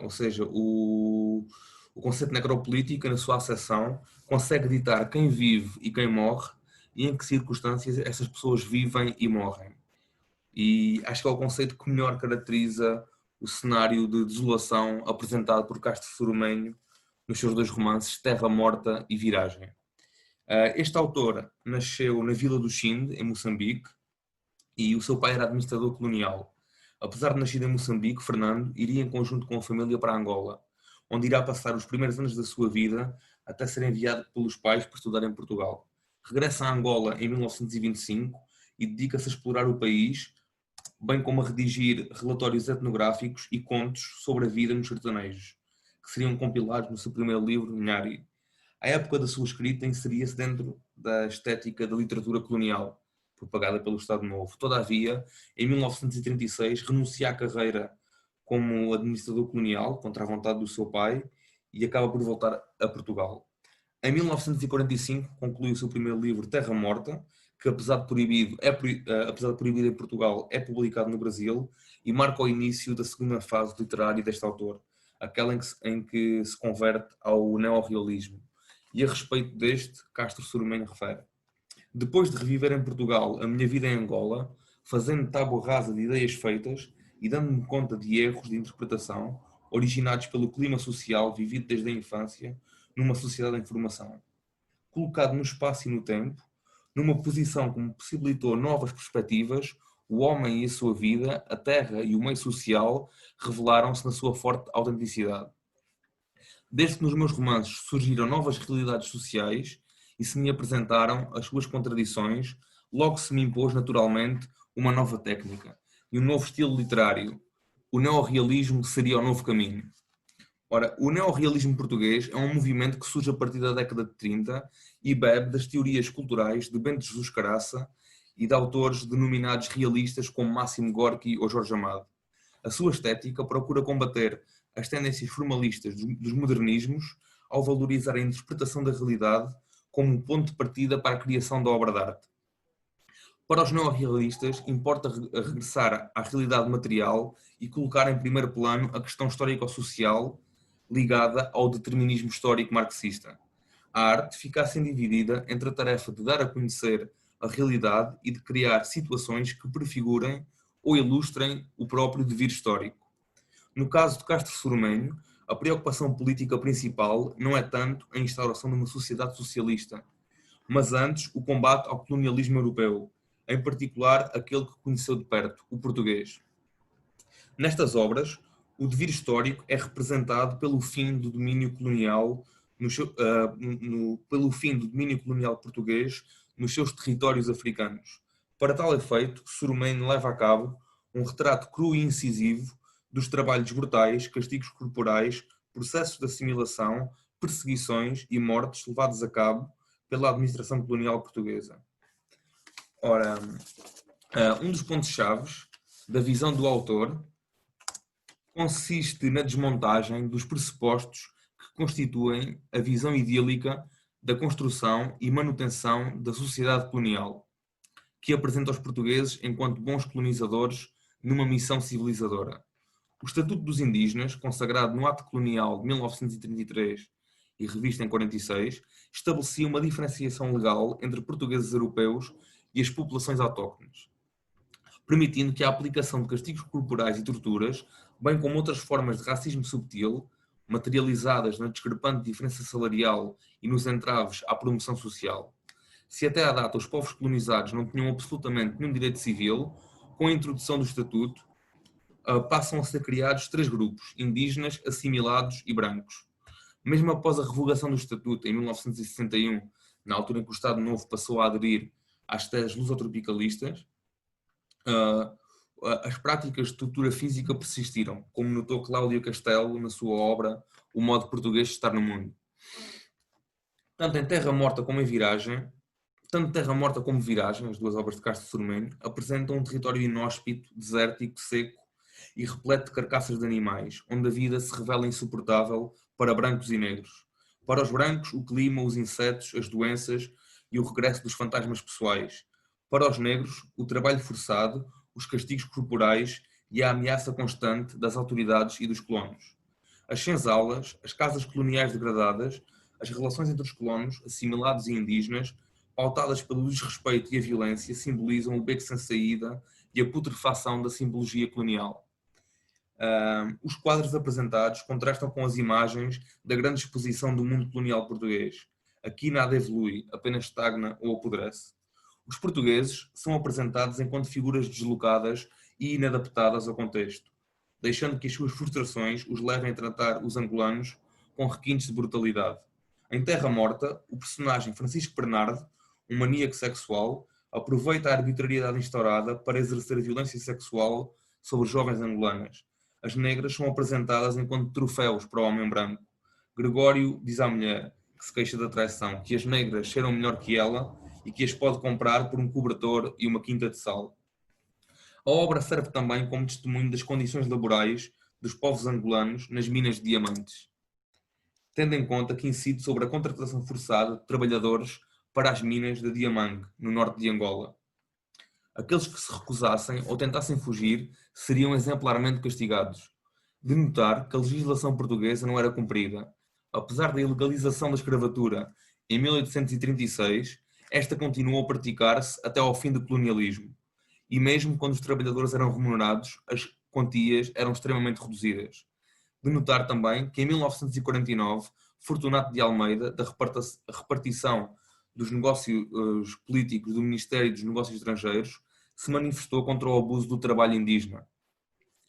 Ou seja, o conceito de necropolítica, na sua acessão, consegue ditar quem vive e quem morre e em que circunstâncias essas pessoas vivem e morrem. E acho que é o conceito que melhor caracteriza o cenário de desolação apresentado por Castro Sormenho nos seus dois romances Terra Morta e Viragem. Este autor nasceu na Vila do Chinde, em Moçambique, e o seu pai era administrador colonial. Apesar de nascido em Moçambique, Fernando iria em conjunto com a família para Angola, onde irá passar os primeiros anos da sua vida até ser enviado pelos pais para estudar em Portugal. Regressa a Angola em 1925 e dedica-se a explorar o país, bem como a redigir relatórios etnográficos e contos sobre a vida nos sertanejos, que seriam compilados no seu primeiro livro, Nhari. A época da sua escrita inseria-se dentro da estética da literatura colonial, propagada pelo Estado Novo. Todavia, em 1936, renuncia à carreira como administrador colonial, contra a vontade do seu pai, e acaba por voltar a Portugal. Em 1945, conclui o seu primeiro livro, Terra Morta, que apesar de proibido em Portugal, é publicado no Brasil e marca o início da segunda fase literária deste autor, aquela em que se converte ao neorrealismo. E a respeito deste, Castro Sormenho refere: depois de reviver em Portugal a minha vida em Angola, fazendo tábua rasa de ideias feitas e dando-me conta de erros de interpretação originados pelo clima social vivido desde a infância numa sociedade em formação. Colocado no espaço e no tempo, numa posição que me possibilitou novas perspectivas, o homem e a sua vida, a terra e o meio social revelaram-se na sua forte autenticidade. Desde que nos meus romances surgiram novas realidades sociais e se me apresentaram as suas contradições, logo se me impôs naturalmente uma nova técnica e um novo estilo literário. O neorrealismo seria o novo caminho. Ora, o neorrealismo português é um movimento que surge a partir da década de 30 e bebe das teorias culturais de Bento Jesus Caraça e de autores denominados realistas como Máximo Gorki ou Jorge Amado. A sua estética procura combater as tendências formalistas dos modernismos ao valorizar a interpretação da realidade como um ponto de partida para a criação da obra de arte. Para os neorrealistas, importa regressar à realidade material e colocar em primeiro plano a questão histórico-social ligada ao determinismo histórico marxista. A arte fica assim dividida entre a tarefa de dar a conhecer a realidade e de criar situações que prefigurem ou ilustrem o próprio devir histórico. No caso de Castro Sormenho, a preocupação política principal não é tanto a instauração de uma sociedade socialista, mas antes o combate ao colonialismo europeu, em particular aquele que conheceu de perto, o português. Nestas obras, o devir histórico é representado pelo fim do domínio colonial, pelo fim do domínio colonial português nos seus territórios africanos. Para tal efeito, Sormenho leva a cabo um retrato cru e incisivo dos trabalhos brutais, castigos corporais, processos de assimilação, perseguições e mortes levados a cabo pela administração colonial portuguesa. Ora, um dos pontos-chave da visão do autor consiste na desmontagem dos pressupostos que constituem a visão idílica da construção e manutenção da sociedade colonial, que apresenta os portugueses enquanto bons colonizadores numa missão civilizadora. O Estatuto dos Indígenas, consagrado no Ato Colonial de 1933 e revisto em 46, estabelecia uma diferenciação legal entre portugueses europeus e as populações autóctones, permitindo que a aplicação de castigos corporais e torturas, bem como outras formas de racismo subtil, materializadas na discrepante diferença salarial e nos entraves à promoção social. Se até à data os povos colonizados não tinham absolutamente nenhum direito civil, com a introdução do Estatuto, passam a ser criados 3 grupos, indígenas, assimilados e brancos. Mesmo após a revogação do Estatuto, em 1961, na altura em que o Estado Novo passou a aderir às teses lusotropicalistas, as práticas de tortura física persistiram, como notou Cláudio Castelo na sua obra O Modo Português de Estar no Mundo. Tanto em Terra Morta como em Viragem, as 2 obras de Castro Sormenho, apresentam um território inóspito, desértico, seco e repleto de carcaças de animais, onde a vida se revela insuportável para brancos e negros. Para os brancos, o clima, os insetos, as doenças e o regresso dos fantasmas pessoais. Para os negros, o trabalho forçado, os castigos corporais e a ameaça constante das autoridades e dos colonos. As senzalas, as casas coloniais degradadas, as relações entre os colonos, assimilados e indígenas, pautadas pelo desrespeito e a violência, simbolizam o beco sem saída e a putrefação da simbologia colonial. Os quadros apresentados contrastam com as imagens da grande exposição do mundo colonial português. Aqui nada evolui, apenas estagna ou apodrece. Os portugueses são apresentados enquanto figuras deslocadas e inadaptadas ao contexto, deixando que as suas frustrações os levem a tratar os angolanos com requintes de brutalidade. Em Terra Morta, o personagem Francisco Bernardo, um maníaco sexual, aproveita a arbitrariedade instaurada para exercer violência sexual sobre jovens angolanas. As negras são apresentadas enquanto troféus para o homem branco. Gregório diz à mulher, que se queixa da traição, que as negras cheiram melhor que ela e que as pode comprar por um cobertor e uma quinta de sal. A obra serve também como testemunho das condições laborais dos povos angolanos nas minas de diamantes, tendo em conta que incide sobre a contratação forçada de trabalhadores para as minas de Diamangue, no norte de Angola. Aqueles que se recusassem ou tentassem fugir seriam exemplarmente castigados. De notar que a legislação portuguesa não era cumprida. Apesar da ilegalização da escravatura em 1836, esta continuou a praticar-se até ao fim do colonialismo. E mesmo quando os trabalhadores eram remunerados, as quantias eram extremamente reduzidas. De notar também que em 1949, Fortunato de Almeida, da repartição dos negócios políticos do Ministério dos Negócios Estrangeiros, se manifestou contra o abuso do trabalho indígena.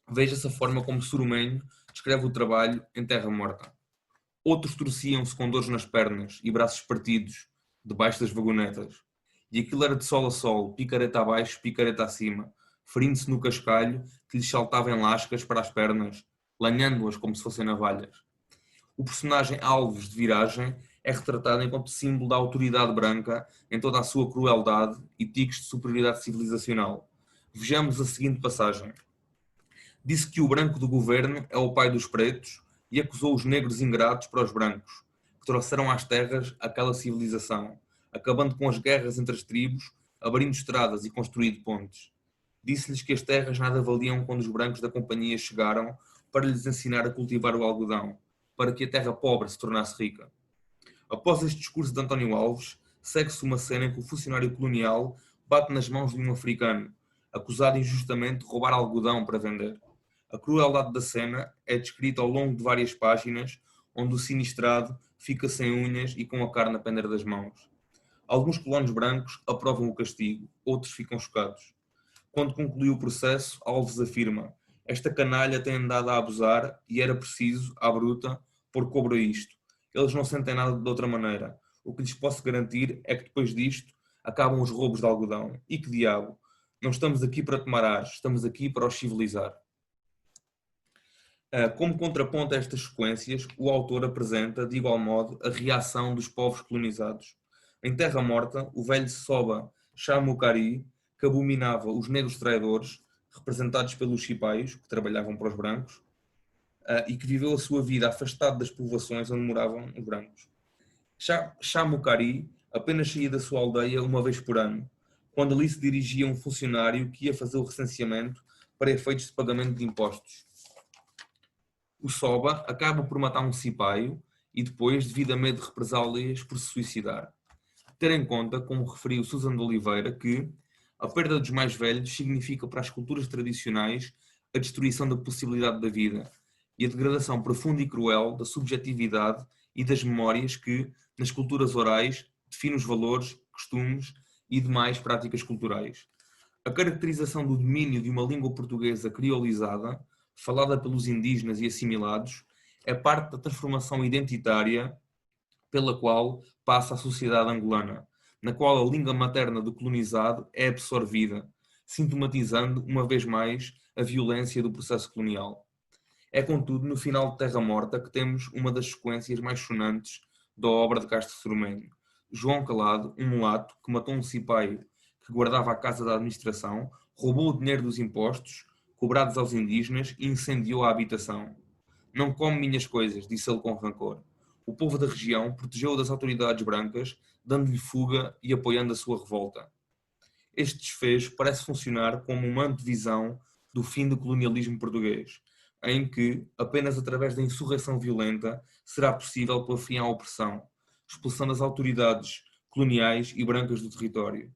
Veja-se a forma como Sormenho descreve o trabalho em Terra Morta. Outros torciam-se com dores nas pernas e braços partidos, debaixo das vagonetas. E aquilo era de sol a sol, picareta abaixo, picareta acima, ferindo-se no cascalho que lhes saltava em lascas para as pernas, lanhando-as como se fossem navalhas. O personagem Alves de Viragem é retratado enquanto símbolo da autoridade branca em toda a sua crueldade e tiques de superioridade civilizacional. Vejamos a seguinte passagem. Disse que o branco do governo é o pai dos pretos e acusou os negros ingratos para os brancos, que trouxeram às terras aquela civilização, acabando com as guerras entre as tribos, abrindo estradas e construído pontes. Disse-lhes que as terras nada valiam quando os brancos da companhia chegaram para lhes ensinar a cultivar o algodão, para que a terra pobre se tornasse rica. Após este discurso de António Alves, segue-se uma cena em que o funcionário colonial bate nas mãos de um africano, acusado injustamente de roubar algodão para vender. A crueldade da cena é descrita ao longo de várias páginas, onde o sinistrado fica sem unhas e com a carne a pender das mãos. Alguns colonos brancos aprovam o castigo, outros ficam chocados. Quando concluiu o processo, Alves afirma: esta canalha tem andado a abusar e era preciso, à bruta, pôr cobro a isto. Eles não sentem nada de outra maneira. O que lhes posso garantir é que depois disto acabam os roubos de algodão. E que diabo! Não estamos aqui para tomar ares, estamos aqui para os civilizar. Como contraponto a estas sequências, o autor apresenta, de igual modo, a reação dos povos colonizados. Em Terra Morta, o velho Soba Chamukari, que abominava os negros traidores, representados pelos cipaios, que trabalhavam para os brancos, e que viveu a sua vida afastado das povoações onde moravam os brancos. Chamukari apenas saía da sua aldeia uma vez por ano, quando ali se dirigia um funcionário que ia fazer o recenseamento para efeitos de pagamento de impostos. O Soba acaba por matar um cipaio e depois, devido a medo de represálias, por se suicidar. Ter em conta, como referiu Susan de Oliveira, que a perda dos mais velhos significa para as culturas tradicionais a destruição da possibilidade da vida e a degradação profunda e cruel da subjetividade e das memórias que, nas culturas orais, definem os valores, costumes e demais práticas culturais. A caracterização do domínio de uma língua portuguesa criolizada, falada pelos indígenas e assimilados, é parte da transformação identitária pela qual passa a sociedade angolana, na qual a língua materna do colonizado é absorvida, sintomatizando, uma vez mais, a violência do processo colonial. É, contudo, no final de Terra Morta que temos uma das sequências mais sonantes da obra de Castro Sormenho. João Calado, um mulato que matou um cipaio que guardava a casa da administração, roubou o dinheiro dos impostos cobrados aos indígenas e incendiou a habitação. Não come minhas coisas, disse ele com rancor. O povo da região protegeu-o das autoridades brancas, dando-lhe fuga e apoiando a sua revolta. Este desfecho parece funcionar como uma antevisão do fim do colonialismo português, em que, apenas através da insurreição violenta, será possível pôr fim à opressão, expulsando as autoridades coloniais e brancas do território.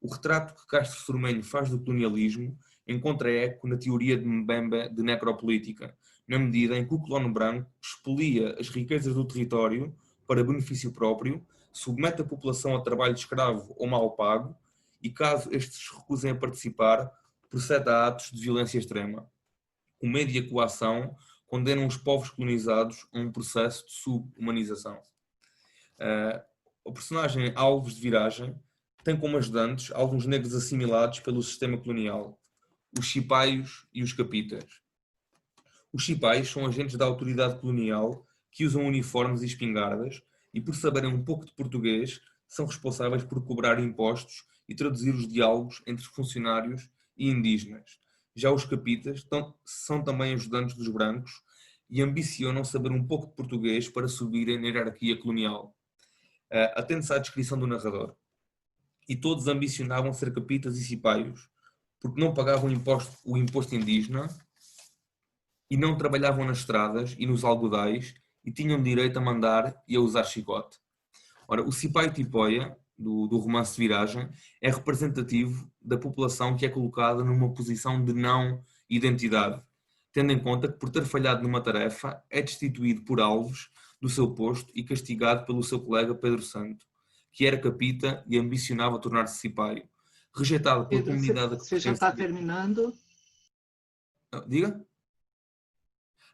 O retrato que Castro Sormenho faz do colonialismo encontra eco na teoria de Mbembe de necropolítica, na medida em que o colono branco expolia as riquezas do território para benefício próprio, submete a população a trabalho escravo ou mal pago e, caso estes se recusem a participar, procede a atos de violência extrema. O medo e a coação condenam os povos colonizados a um processo de subhumanização. O personagem Alves de Viragem tem como ajudantes alguns negros assimilados pelo sistema colonial, os cipaios e os capitas. Os cipaios são agentes da autoridade colonial que usam uniformes e espingardas e, por saberem um pouco de português, são responsáveis por cobrar impostos e traduzir os diálogos entre funcionários e indígenas. Já os capitas são também ajudantes dos brancos e ambicionam saber um pouco de português para subirem na hierarquia colonial. Atende-se à descrição do narrador. E todos ambicionavam ser capitas e cipaios, porque não pagavam o imposto indígena e não trabalhavam nas estradas e nos algodais e tinham direito a mandar e a usar chicote. Ora, o cipaio tipoia, do romance de Viragem, é representativo da população que é colocada numa posição de não identidade, tendo em conta que, por ter falhado numa tarefa, é destituído por Alves do seu posto e castigado pelo seu colega Pedro Santo, que era capita e ambicionava tornar-se cipaio. Rejeitado pela comunidade... Você já está terminando? Diga?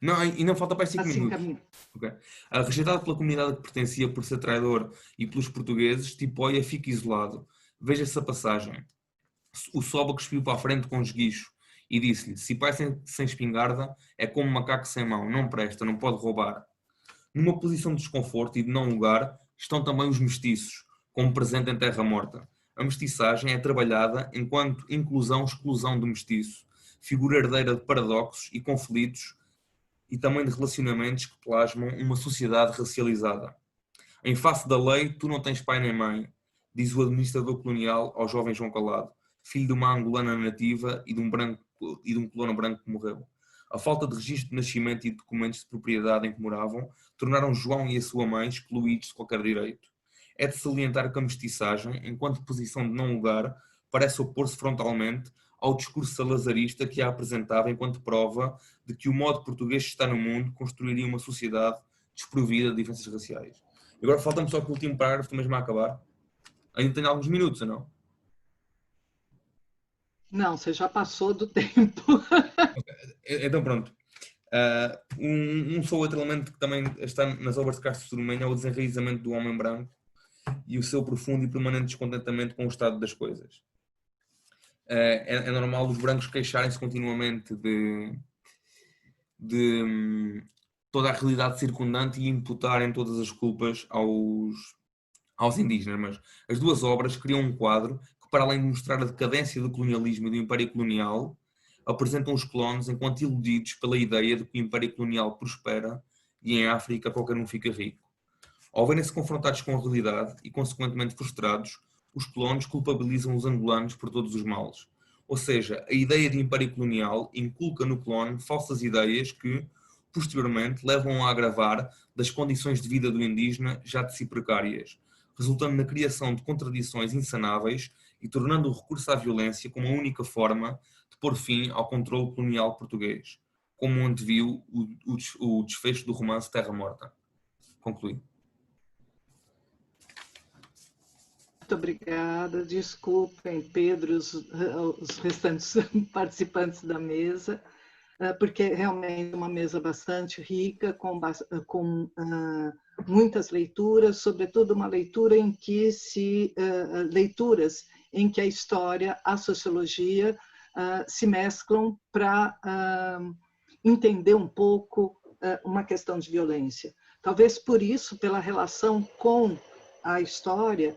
Não, ainda falta para 5 minutos. Okay. Rejeitado pela comunidade que pertencia por ser traidor e pelos portugueses, Tipoia fica isolado. Veja-se a passagem. O Soba cuspiu para a frente com esguicho e disse-lhe: cipai sem espingarda é como um macaco sem mão, não presta, não pode roubar. Numa posição de desconforto e de não lugar estão também os mestiços, como presente em Terra Morta. A mestiçagem é trabalhada enquanto inclusão-exclusão do mestiço, figura herdeira de paradoxos e conflitos e também de relacionamentos que plasmam uma sociedade racializada. Em face da lei, tu não tens pai nem mãe. diz o administrador colonial ao jovem João Calado, filho de uma angolana nativa e de um colono branco que morreu. A falta de registro de nascimento e de documentos de propriedade em que moravam tornaram João e a sua mãe excluídos de qualquer direito. É de salientar que a mestiçagem, enquanto posição de não lugar, parece opor-se frontalmente ao discurso salazarista que a apresentava enquanto prova de que o modo português de estar no mundo construiria uma sociedade desprovida de diferenças raciais. E agora falta-me só que o último parágrafo mesmo a acabar. Ainda tenho alguns minutos, ou não? Não, você já passou do tempo. Então pronto. Só outro elemento que também está nas obras de Castro Sormenha é o desenraizamento do homem branco e o seu profundo e permanente descontentamento com o estado das coisas. É normal os brancos queixarem-se continuamente de toda a realidade circundante e imputarem todas as culpas aos indígenas, mas as duas obras criam um quadro que, para além de mostrar a decadência do colonialismo e do Império Colonial, apresentam os colonos enquanto iludidos pela ideia de que o Império Colonial prospera e em África qualquer um fica rico. Ao verem-se confrontados com a realidade e, consequentemente, frustrados, os colonos culpabilizam os angolanos por todos os males. Ou seja, a ideia de Império Colonial inculca no colono falsas ideias que, posteriormente, levam a agravar das condições de vida do indígena já de si precárias, resultando na criação de contradições insanáveis e tornando o recurso à violência como a única forma de pôr fim ao controle colonial português, como anteviu o desfecho do romance Terra Morta. Concluí. Muito obrigada. Desculpem, Pedro, os restantes participantes da mesa, porque é realmente uma mesa bastante rica, com muitas leituras, sobretudo uma leitura em que leituras em que a história, a sociologia se mesclam para entender um pouco uma questão de violência. Talvez por isso, pela relação com a história,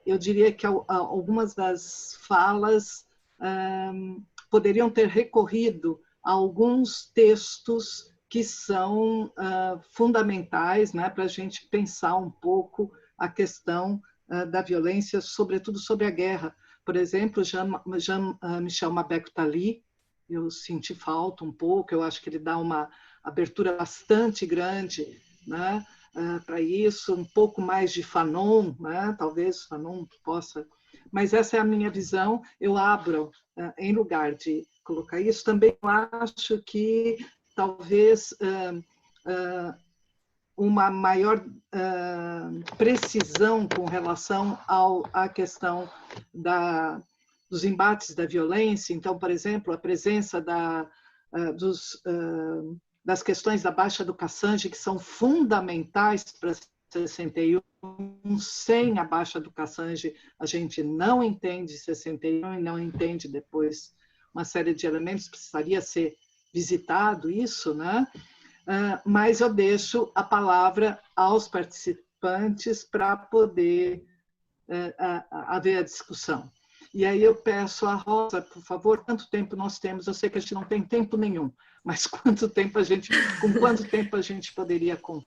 eu diria que algumas das falas poderiam ter recorrido a alguns textos que são fundamentais, né, para a gente pensar um pouco a questão da violência, sobretudo sobre a guerra. Por exemplo, Jean-Michel Mabeko-Tali, eu senti falta um pouco, eu acho que ele dá uma abertura bastante grande, né, para isso, um pouco mais de Fanon, né? Talvez Fanon possa, mas essa é a minha visão. Eu abro, em lugar de colocar isso, também acho que talvez uma maior precisão com relação à questão dos embates da violência. Então, por exemplo, a presença das questões da Baixa do Cassange, que são fundamentais para 61. Sem a Baixa do Cassange, a gente não entende 61 e não entende depois uma série de elementos, precisaria ser visitado isso, né? Mas eu deixo a palavra aos participantes para poder haver a discussão. E aí eu peço a Rosa, por favor, quanto tempo nós temos? Eu sei que a gente não tem tempo nenhum, mas com quanto tempo a gente poderia contar?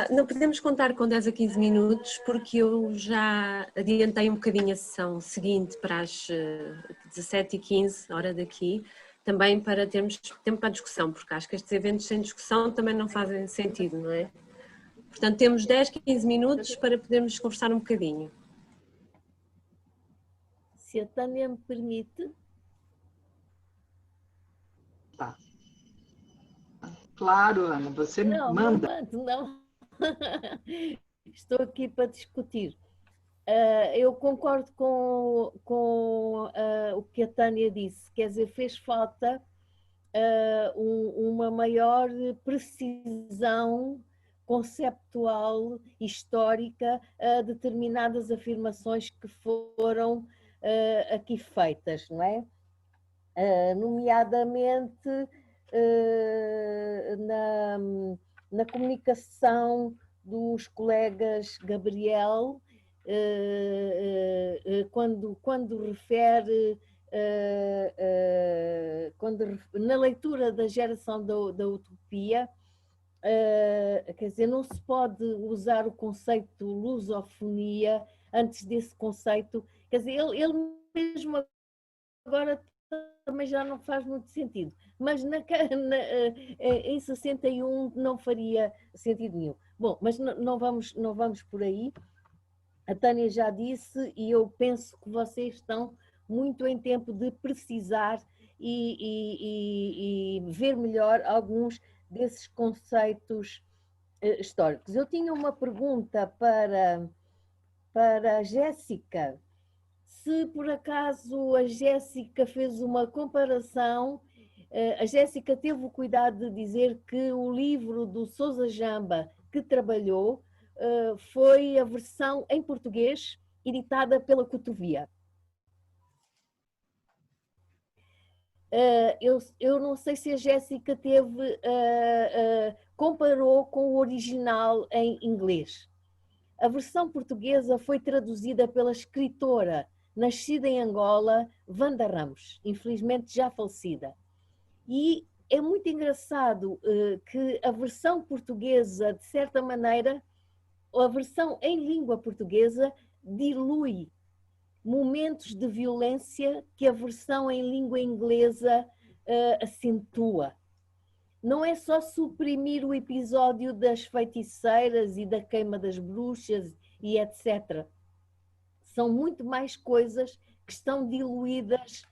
Não podemos contar com 10 a 15 minutos, porque eu já adiantei um bocadinho a sessão seguinte para as 17h15, hora daqui, também para termos tempo para a discussão, porque acho que estes eventos sem discussão também não fazem sentido, não é? Portanto, temos 10, 15 minutos para podermos conversar um bocadinho. Se a Tânia me permite. Tá. Claro, Ana, você manda. Não. Estou aqui para discutir. Eu concordo com o que a Tânia disse, quer dizer, fez falta uma maior precisão conceptual, histórica, a determinadas afirmações que foram aqui feitas, não é? Nomeadamente na comunicação dos colegas Gabriel, quando refere, na leitura da geração da utopia, quer dizer, não se pode usar o conceito de lusofonia antes desse conceito. Quer dizer, ele mesmo agora também já não faz muito sentido, mas em 61 não faria sentido nenhum. Bom, mas não vamos por aí. A Tânia já disse, e eu penso que vocês estão muito em tempo de precisar e ver melhor alguns desses conceitos históricos. Eu tinha uma pergunta para a Jéssica. Se por acaso a Jéssica fez uma comparação, a Jéssica teve o cuidado de dizer que o livro do Sousa Jamba que trabalhou foi a versão em português editada pela Cotovia. Eu não sei se a Jéssica comparou com o original em inglês. A versão portuguesa foi traduzida pela escritora nascida em Angola, Wanda Ramos, infelizmente já falecida. E é muito engraçado que a versão portuguesa, de certa maneira, a versão em língua portuguesa dilui momentos de violência que a versão em língua inglesa acentua. Não é só suprimir o episódio das feiticeiras e da queima das bruxas e etc. São muito mais coisas que estão diluídas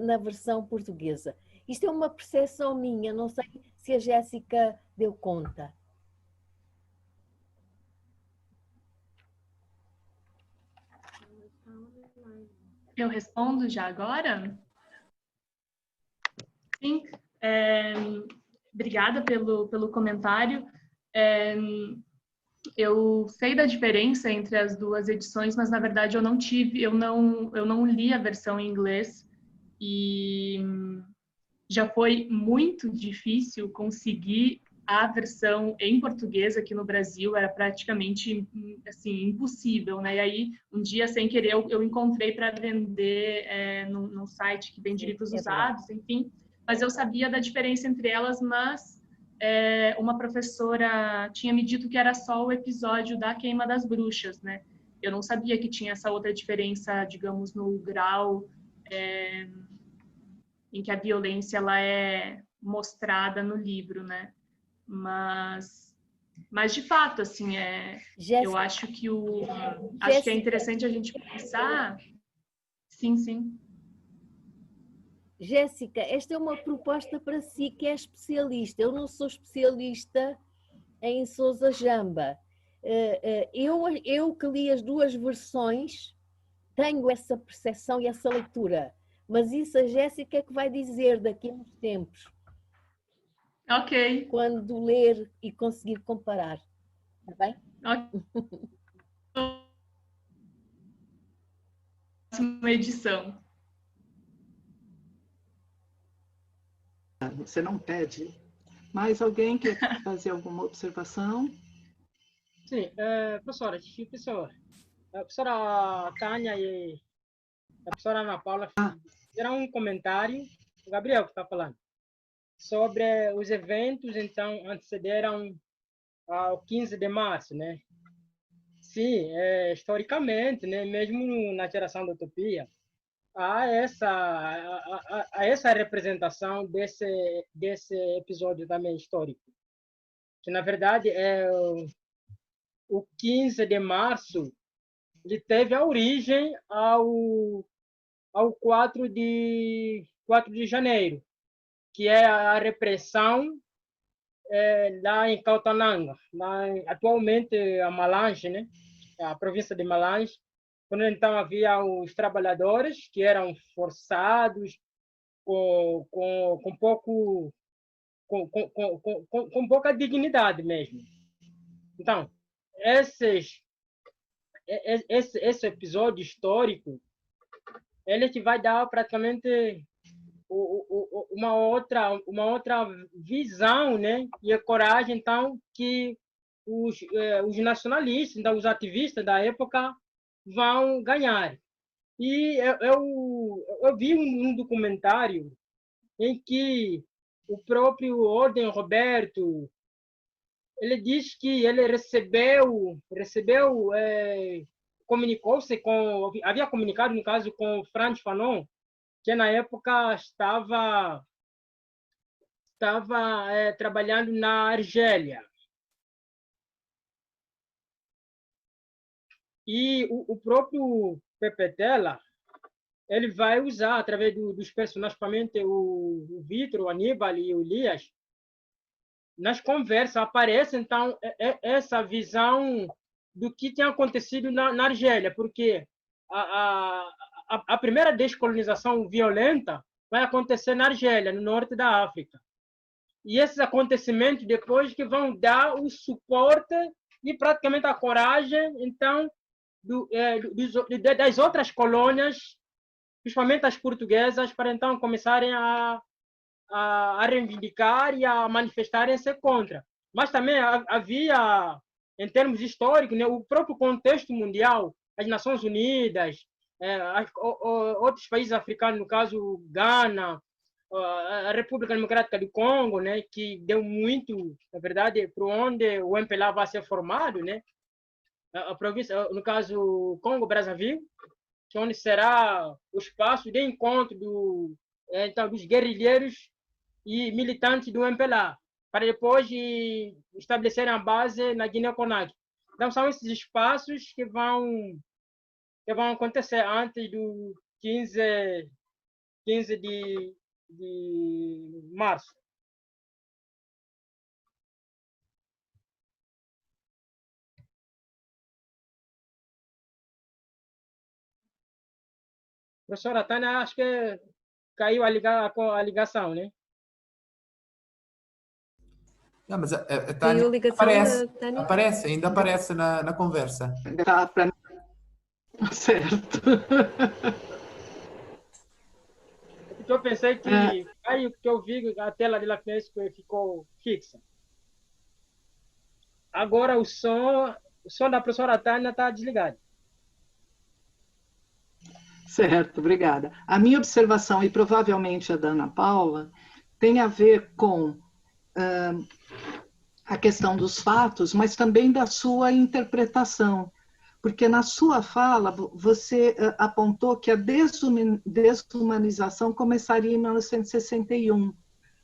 na versão portuguesa. Isto é uma percepção minha, não sei se a Jéssica deu conta. Eu respondo já agora? Sim. Obrigada pelo comentário. Eu sei da diferença entre as duas edições, mas na verdade eu não li a versão em inglês e já foi muito difícil conseguir a versão em português aqui no Brasil, era praticamente assim impossível, né? E aí um dia sem querer eu encontrei para vender num site que vende livros usados, enfim. Mas eu sabia da diferença entre elas, mas uma professora tinha me dito que era só o episódio da queima das bruxas, né? Eu não sabia que tinha essa outra diferença, digamos, no grau em que a violência ela é mostrada no livro, né? Mas de fato, assim, eu acho que acho que é interessante a gente pensar. Sim, sim. Jéssica, esta é uma proposta para si que é especialista. Eu não sou especialista em Sousa Jamba. Eu que li as duas versões tenho essa percepção e essa leitura. Mas isso a Jéssica é que vai dizer daqui a uns tempos. Ok. Quando ler e conseguir comparar. Está bem? Próxima edição. Você não pede. Mais alguém quer fazer alguma observação? Sim, professora, a professora Tânia e a professora Ana Paula fizeram um comentário, o Gabriel que está falando, sobre os eventos, então, antecederam ao 15 de março, né? Sim, historicamente, né, mesmo na geração da utopia, há essa representação desse episódio também histórico, que, na verdade, o 15 de março ele teve a origem ao 4 de janeiro, que é a repressão lá em Cautananga, atualmente a Malange, né? A província de Malange, quando então havia os trabalhadores que eram forçados com pouca dignidade mesmo. Então, esse episódio histórico, ele que vai dar praticamente uma outra visão, né, e a coragem então que os nacionalistas, então, os ativistas da época vão ganhar. E eu vi um documentário em que o próprio Ordem Roberto ele diz que ele recebeu havia comunicado, no caso, com Frantz Fanon, que na época estava trabalhando na Argélia. E o próprio Pepetela, ele vai usar, através dos personagens, principalmente o Vitor, o Aníbal e o Elias, nas conversas aparece, então, essa visão do que tinha acontecido na Argélia, porque a primeira descolonização violenta vai acontecer na Argélia, no norte da África. E esses acontecimentos depois que vão dar o suporte e praticamente a coragem, então, das outras colônias, principalmente as portuguesas, para então começarem a reivindicar e a manifestarem-se contra. Mas também havia, em termos históricos, né, o próprio contexto mundial, as Nações Unidas, outros países africanos, no caso Ghana, a República Democrática do Congo, né, que deu muito, na verdade, para onde o MPLA vai ser formado, né, a província, no caso Congo-Brazzaville, que onde será o espaço de encontro então, dos guerrilheiros e militantes do MPLA, para depois estabelecerem a base na Guiné-Conakry. Então, são esses espaços que vão acontecer antes do 15 de março. Professora Tânia, acho que caiu a ligação, né? Não, mas a Caiu Tânia a ligação, aparece, ainda aparece na conversa. Tá para mim. Certo. Porque eu pensei que aí que eu vi a tela dela ficou fixa. Agora o som da professora Tânia está desligado. Certo, obrigada. A minha observação, e provavelmente a da Ana Paula, tem a ver com a questão dos fatos, mas também da sua interpretação. Porque na sua fala, você apontou que a desumanização começaria em 1961.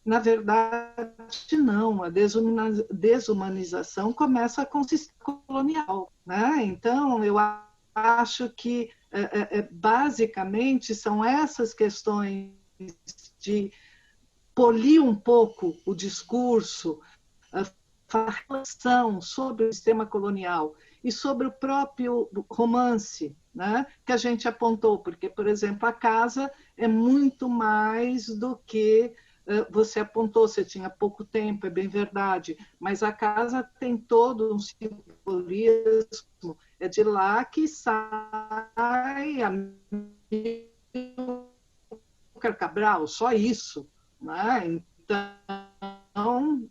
Na verdade, não. A desumanização começa com o sistema colonial, né? Então, eu acho que, basicamente, são essas questões de polir um pouco o discurso, falar relação sobre o sistema colonial e sobre o próprio romance, né, que a gente apontou, porque, por exemplo, a casa é muito mais do que você apontou, você tinha pouco tempo, é bem verdade, mas a casa tem todo um simbolismo, é de lá que sai a Cabral, só isso, né? Então,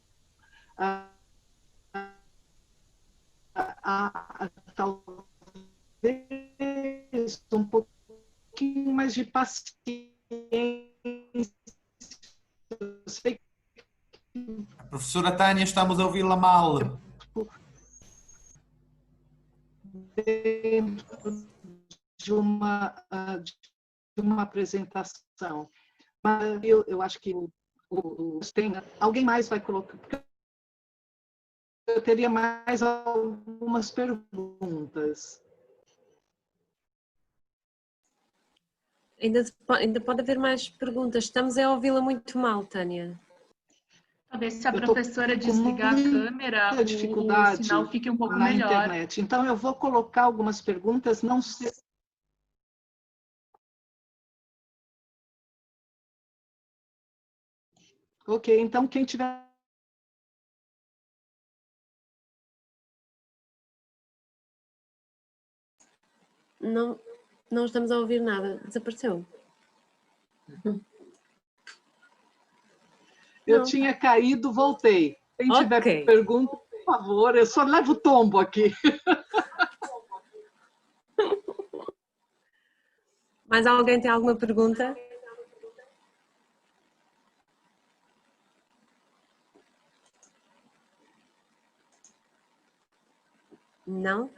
talvez um pouquinho mais de paciência. Professora Tânia, estamos a ouvi-la mal. Dentro de uma apresentação. Mas eu acho que alguém mais vai colocar. Eu teria mais algumas perguntas. Ainda pode haver mais perguntas. Estamos a ouvi-la muito mal, Tânia. Talvez se a professora desligar a câmera, o sinal fique um pouco na melhor. Internet. Então, eu vou colocar algumas perguntas, não sei. Ok, então quem tiver. Não estamos a ouvir nada. Desapareceu. Eu tinha caído, voltei. Quem tiver pergunta, por favor, eu só levo o tombo aqui. Mais alguém tem alguma pergunta? Não?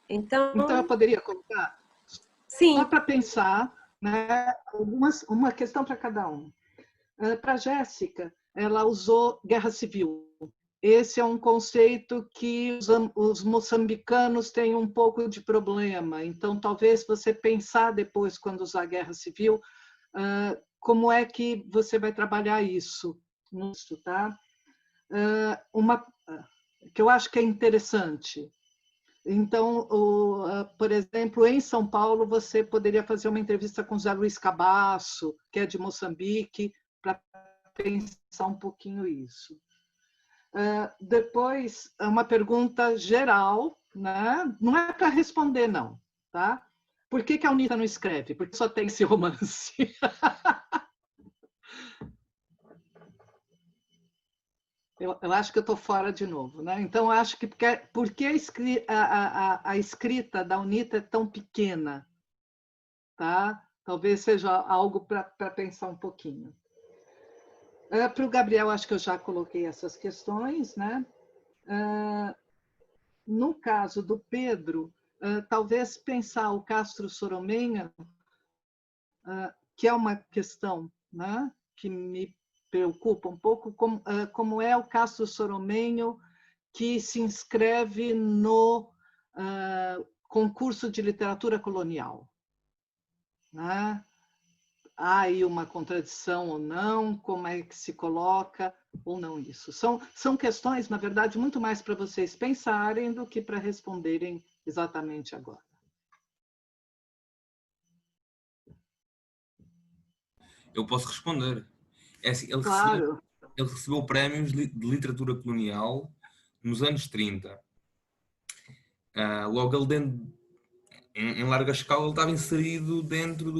Então eu poderia colocar? Sim. Só para pensar, né, uma questão para cada um. Para a Jéssica, ela usou guerra civil. Esse é um conceito que os moçambicanos têm um pouco de problema. Então, talvez você pensar depois, quando usar guerra civil, como é que você vai trabalhar isso. Tá? Uma que eu acho que é interessante. Então, por exemplo, em São Paulo, você poderia fazer uma entrevista com Zé Luiz Cabasso, que é de Moçambique, para pensar um pouquinho isso. Depois, uma pergunta geral, né? Não é para responder, não. Tá? Por que a UNITA não escreve? Porque só tem esse romance. Eu acho que eu estou fora de novo, né? Então, acho que porque a escrita da UNITA é tão pequena, tá? Talvez seja algo para pensar um pouquinho. Para o Gabriel, acho que eu já coloquei essas questões, né? No caso do Pedro, talvez pensar o Castro Soromenha, que é uma questão, né, que me preocupa um pouco, como é o Castro Soromenho que se inscreve no concurso de literatura colonial. Né? Há aí uma contradição ou não, como é que se coloca ou não isso. São questões, na verdade, muito mais para vocês pensarem do que para responderem exatamente agora. Eu posso responder. É assim, Claro. Ele recebeu prémios de literatura colonial nos anos 30. Logo, ele em larga escala, ele estava inserido dentro de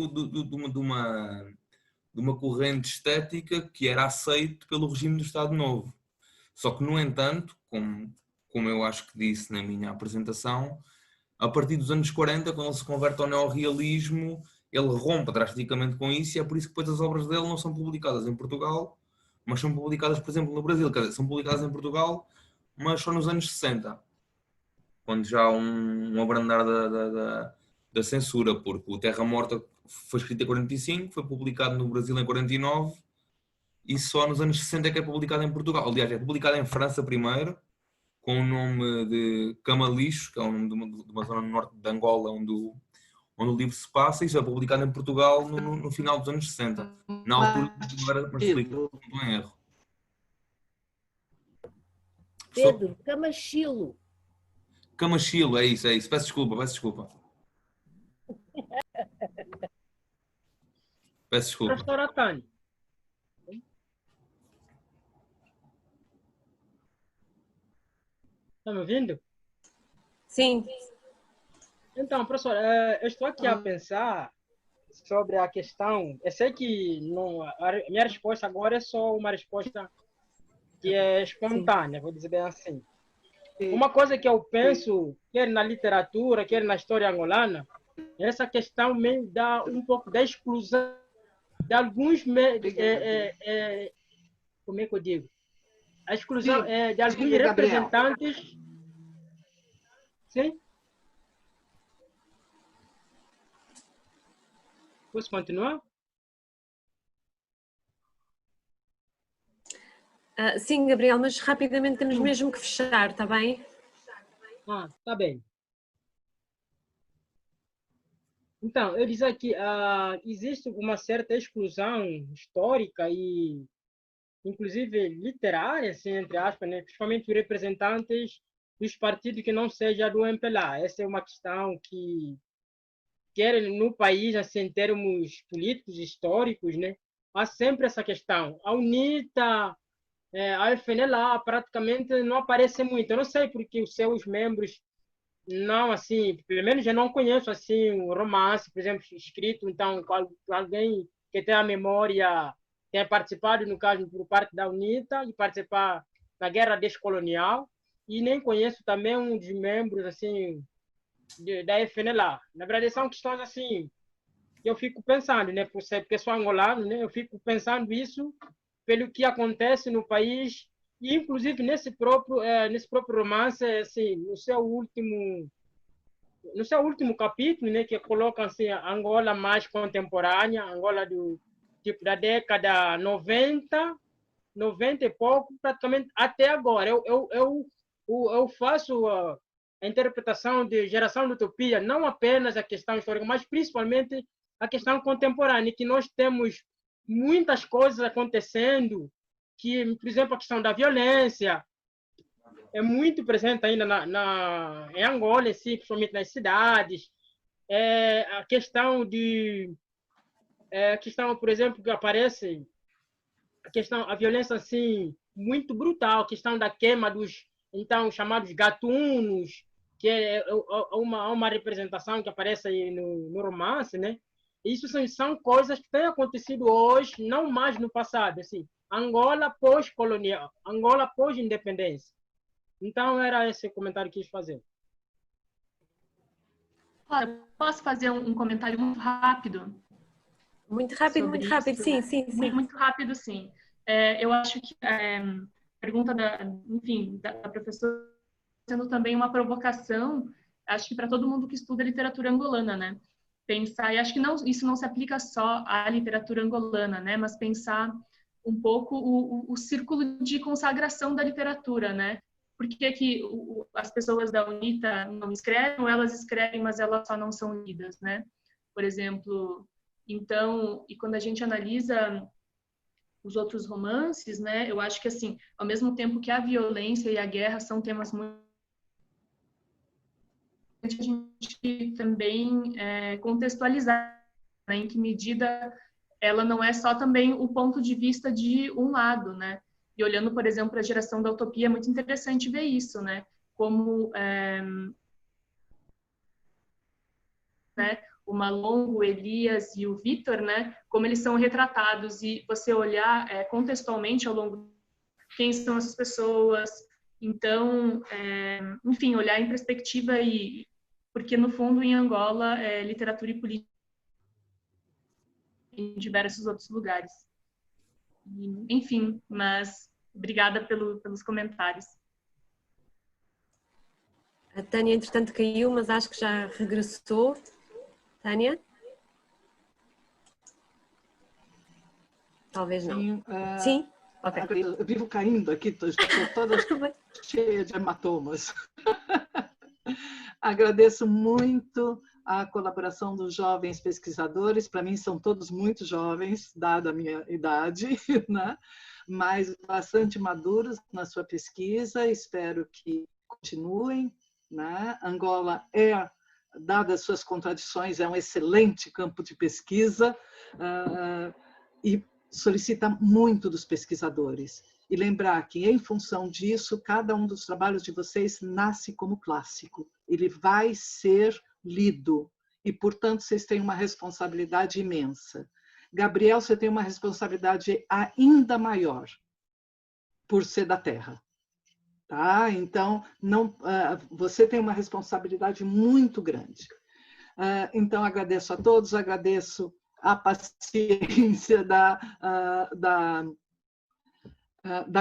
uma corrente estética que era aceito pelo regime do Estado Novo. Só que, no entanto, como eu acho que disse na minha apresentação, a partir dos anos 40, quando ele se converte ao neorrealismo, ele rompe drasticamente com isso, e é por isso que depois as obras dele não são publicadas em Portugal, mas são publicadas, por exemplo, no Brasil. Quer dizer, são publicadas em Portugal, mas só nos anos 60, quando já há um abrandar da censura, porque o Terra Morta foi escrito em 45, foi publicado no Brasil em 49, e só nos anos 60 é que é publicado em Portugal. Aliás, é publicado em França primeiro, com o nome de Camalicho, que é o nome de uma zona no norte de Angola, onde o livro se passa, e isso é publicado em Portugal no final dos anos 60. Na altura não era Marcelino, não estou em erro. Pedro, Camachilo. Camachilo, é isso. Peço desculpa. Peço desculpa. Professora Tânia. Está me ouvindo? Sim. Então, professora, eu estou aqui a pensar sobre a questão. Eu sei que não, a minha resposta agora é só uma resposta que é espontânea, vou dizer bem assim. Uma coisa que eu penso, quer na literatura, quer na história angolana, é essa questão meio um pouco da exclusão de alguns... como é que eu digo? A exclusão de alguns representantes... Sim? Posso continuar? Sim, Gabriel, mas rapidamente temos mesmo que fechar, está bem? Está bem. Então, eu dizia que existe uma certa exclusão histórica e, inclusive, literária, assim, entre aspas, né? Principalmente os representantes dos partidos que não sejam do MPLA. Essa é uma questão que, quer no país, assim, em termos políticos, históricos, né? Há sempre essa questão. A UNITA... a FNLA praticamente não aparece muito. Eu não sei porque os seus membros não, assim, pelo menos eu não conheço assim um romance, por exemplo, escrito, então, alguém que tenha a memória, tenha participado, no caso, por parte da UNITA e participar da guerra descolonial, e nem conheço também um dos membros, assim, da FNLA. Na verdade, são questões, assim, que eu fico pensando, né, por ser pessoa angolana, né, eu fico pensando isso pelo que acontece no país, e inclusive nesse próprio romance, assim, no seu último no seu último capítulo, né, que coloca assim, a Angola mais contemporânea, Angola do tipo da década 90 e pouco, praticamente até agora. Eu faço a interpretação de geração de utopia, não apenas a questão histórica, mas principalmente a questão contemporânea, que nós temos muitas coisas acontecendo, que, por exemplo, a questão da violência é muito presente ainda em Angola, assim, principalmente nas cidades. A questão por exemplo, que aparece a violência assim muito brutal, a questão da queima dos então chamados gatunos, que é uma representação que aparece aí no romance, né? Isso são coisas que têm acontecido hoje, não mais no passado, assim. Angola pós-colonial, Angola pós-independência. Então era esse comentário que quis fazer. Posso fazer um comentário muito rápido? Muito rápido, sim. Muito rápido, sim. Eu acho que a pergunta da professora sendo também uma provocação, acho que para todo mundo que estuda literatura angolana, né? Pensar, e acho que isso não se aplica só à literatura angolana, né? Mas pensar um pouco o círculo de consagração da literatura, né? Por que as pessoas da UNITA não escrevem, ou elas escrevem, mas elas só não são lidas, né? Por exemplo, então, e quando a gente analisa os outros romances, né, eu acho que, assim, ao mesmo tempo que a violência e a guerra são temas muito... a gente também contextualizar, né, em que medida ela não é só também o ponto de vista de um lado, né? E olhando, por exemplo, para a geração da utopia, é muito interessante ver isso, né? Como né, o Malongo, o Elias e o Vitor, né? Como eles são retratados e você olhar contextualmente ao longo quem são essas pessoas. Então, enfim, olhar em perspectiva porque no fundo em Angola literatura e política em diversos outros lugares. Enfim, mas obrigada pelos comentários. A Tânia, entretanto, caiu, mas acho que já regressou. Tânia? Talvez não. Sim. Sim? Ok. Eu vivo caindo aqui, estou toda cheia de hematomas. Agradeço muito a colaboração dos jovens pesquisadores. Para mim, são todos muito jovens, dada a minha idade, né? Mas bastante maduros na sua pesquisa. Espero que continuem, né? Angola dadas suas contradições, é um excelente campo de pesquisa e solicita muito dos pesquisadores. E lembrar que, em função disso, cada um dos trabalhos de vocês nasce como clássico. Ele vai ser lido e, portanto, vocês têm uma responsabilidade imensa. Gabriel, você tem uma responsabilidade ainda maior por ser da Terra. Tá? Então, você tem uma responsabilidade muito grande. Então, agradeço a todos, agradeço a paciência da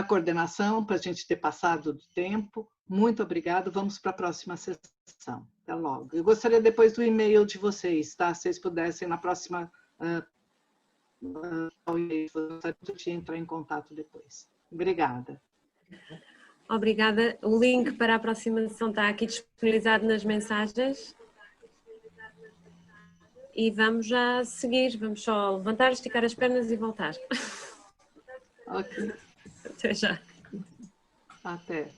coordenação para a gente ter passado do tempo. Muito obrigado. Vamos para a próxima sessão. Até logo. Eu gostaria depois do e-mail de vocês, tá? Se vocês pudessem na próxima de entrar em contato depois. Obrigada. Obrigada. O link para a próxima sessão está aqui disponibilizado nas mensagens. E vamos já seguir. Vamos só levantar, esticar as pernas e voltar. Ok. Até já. Até.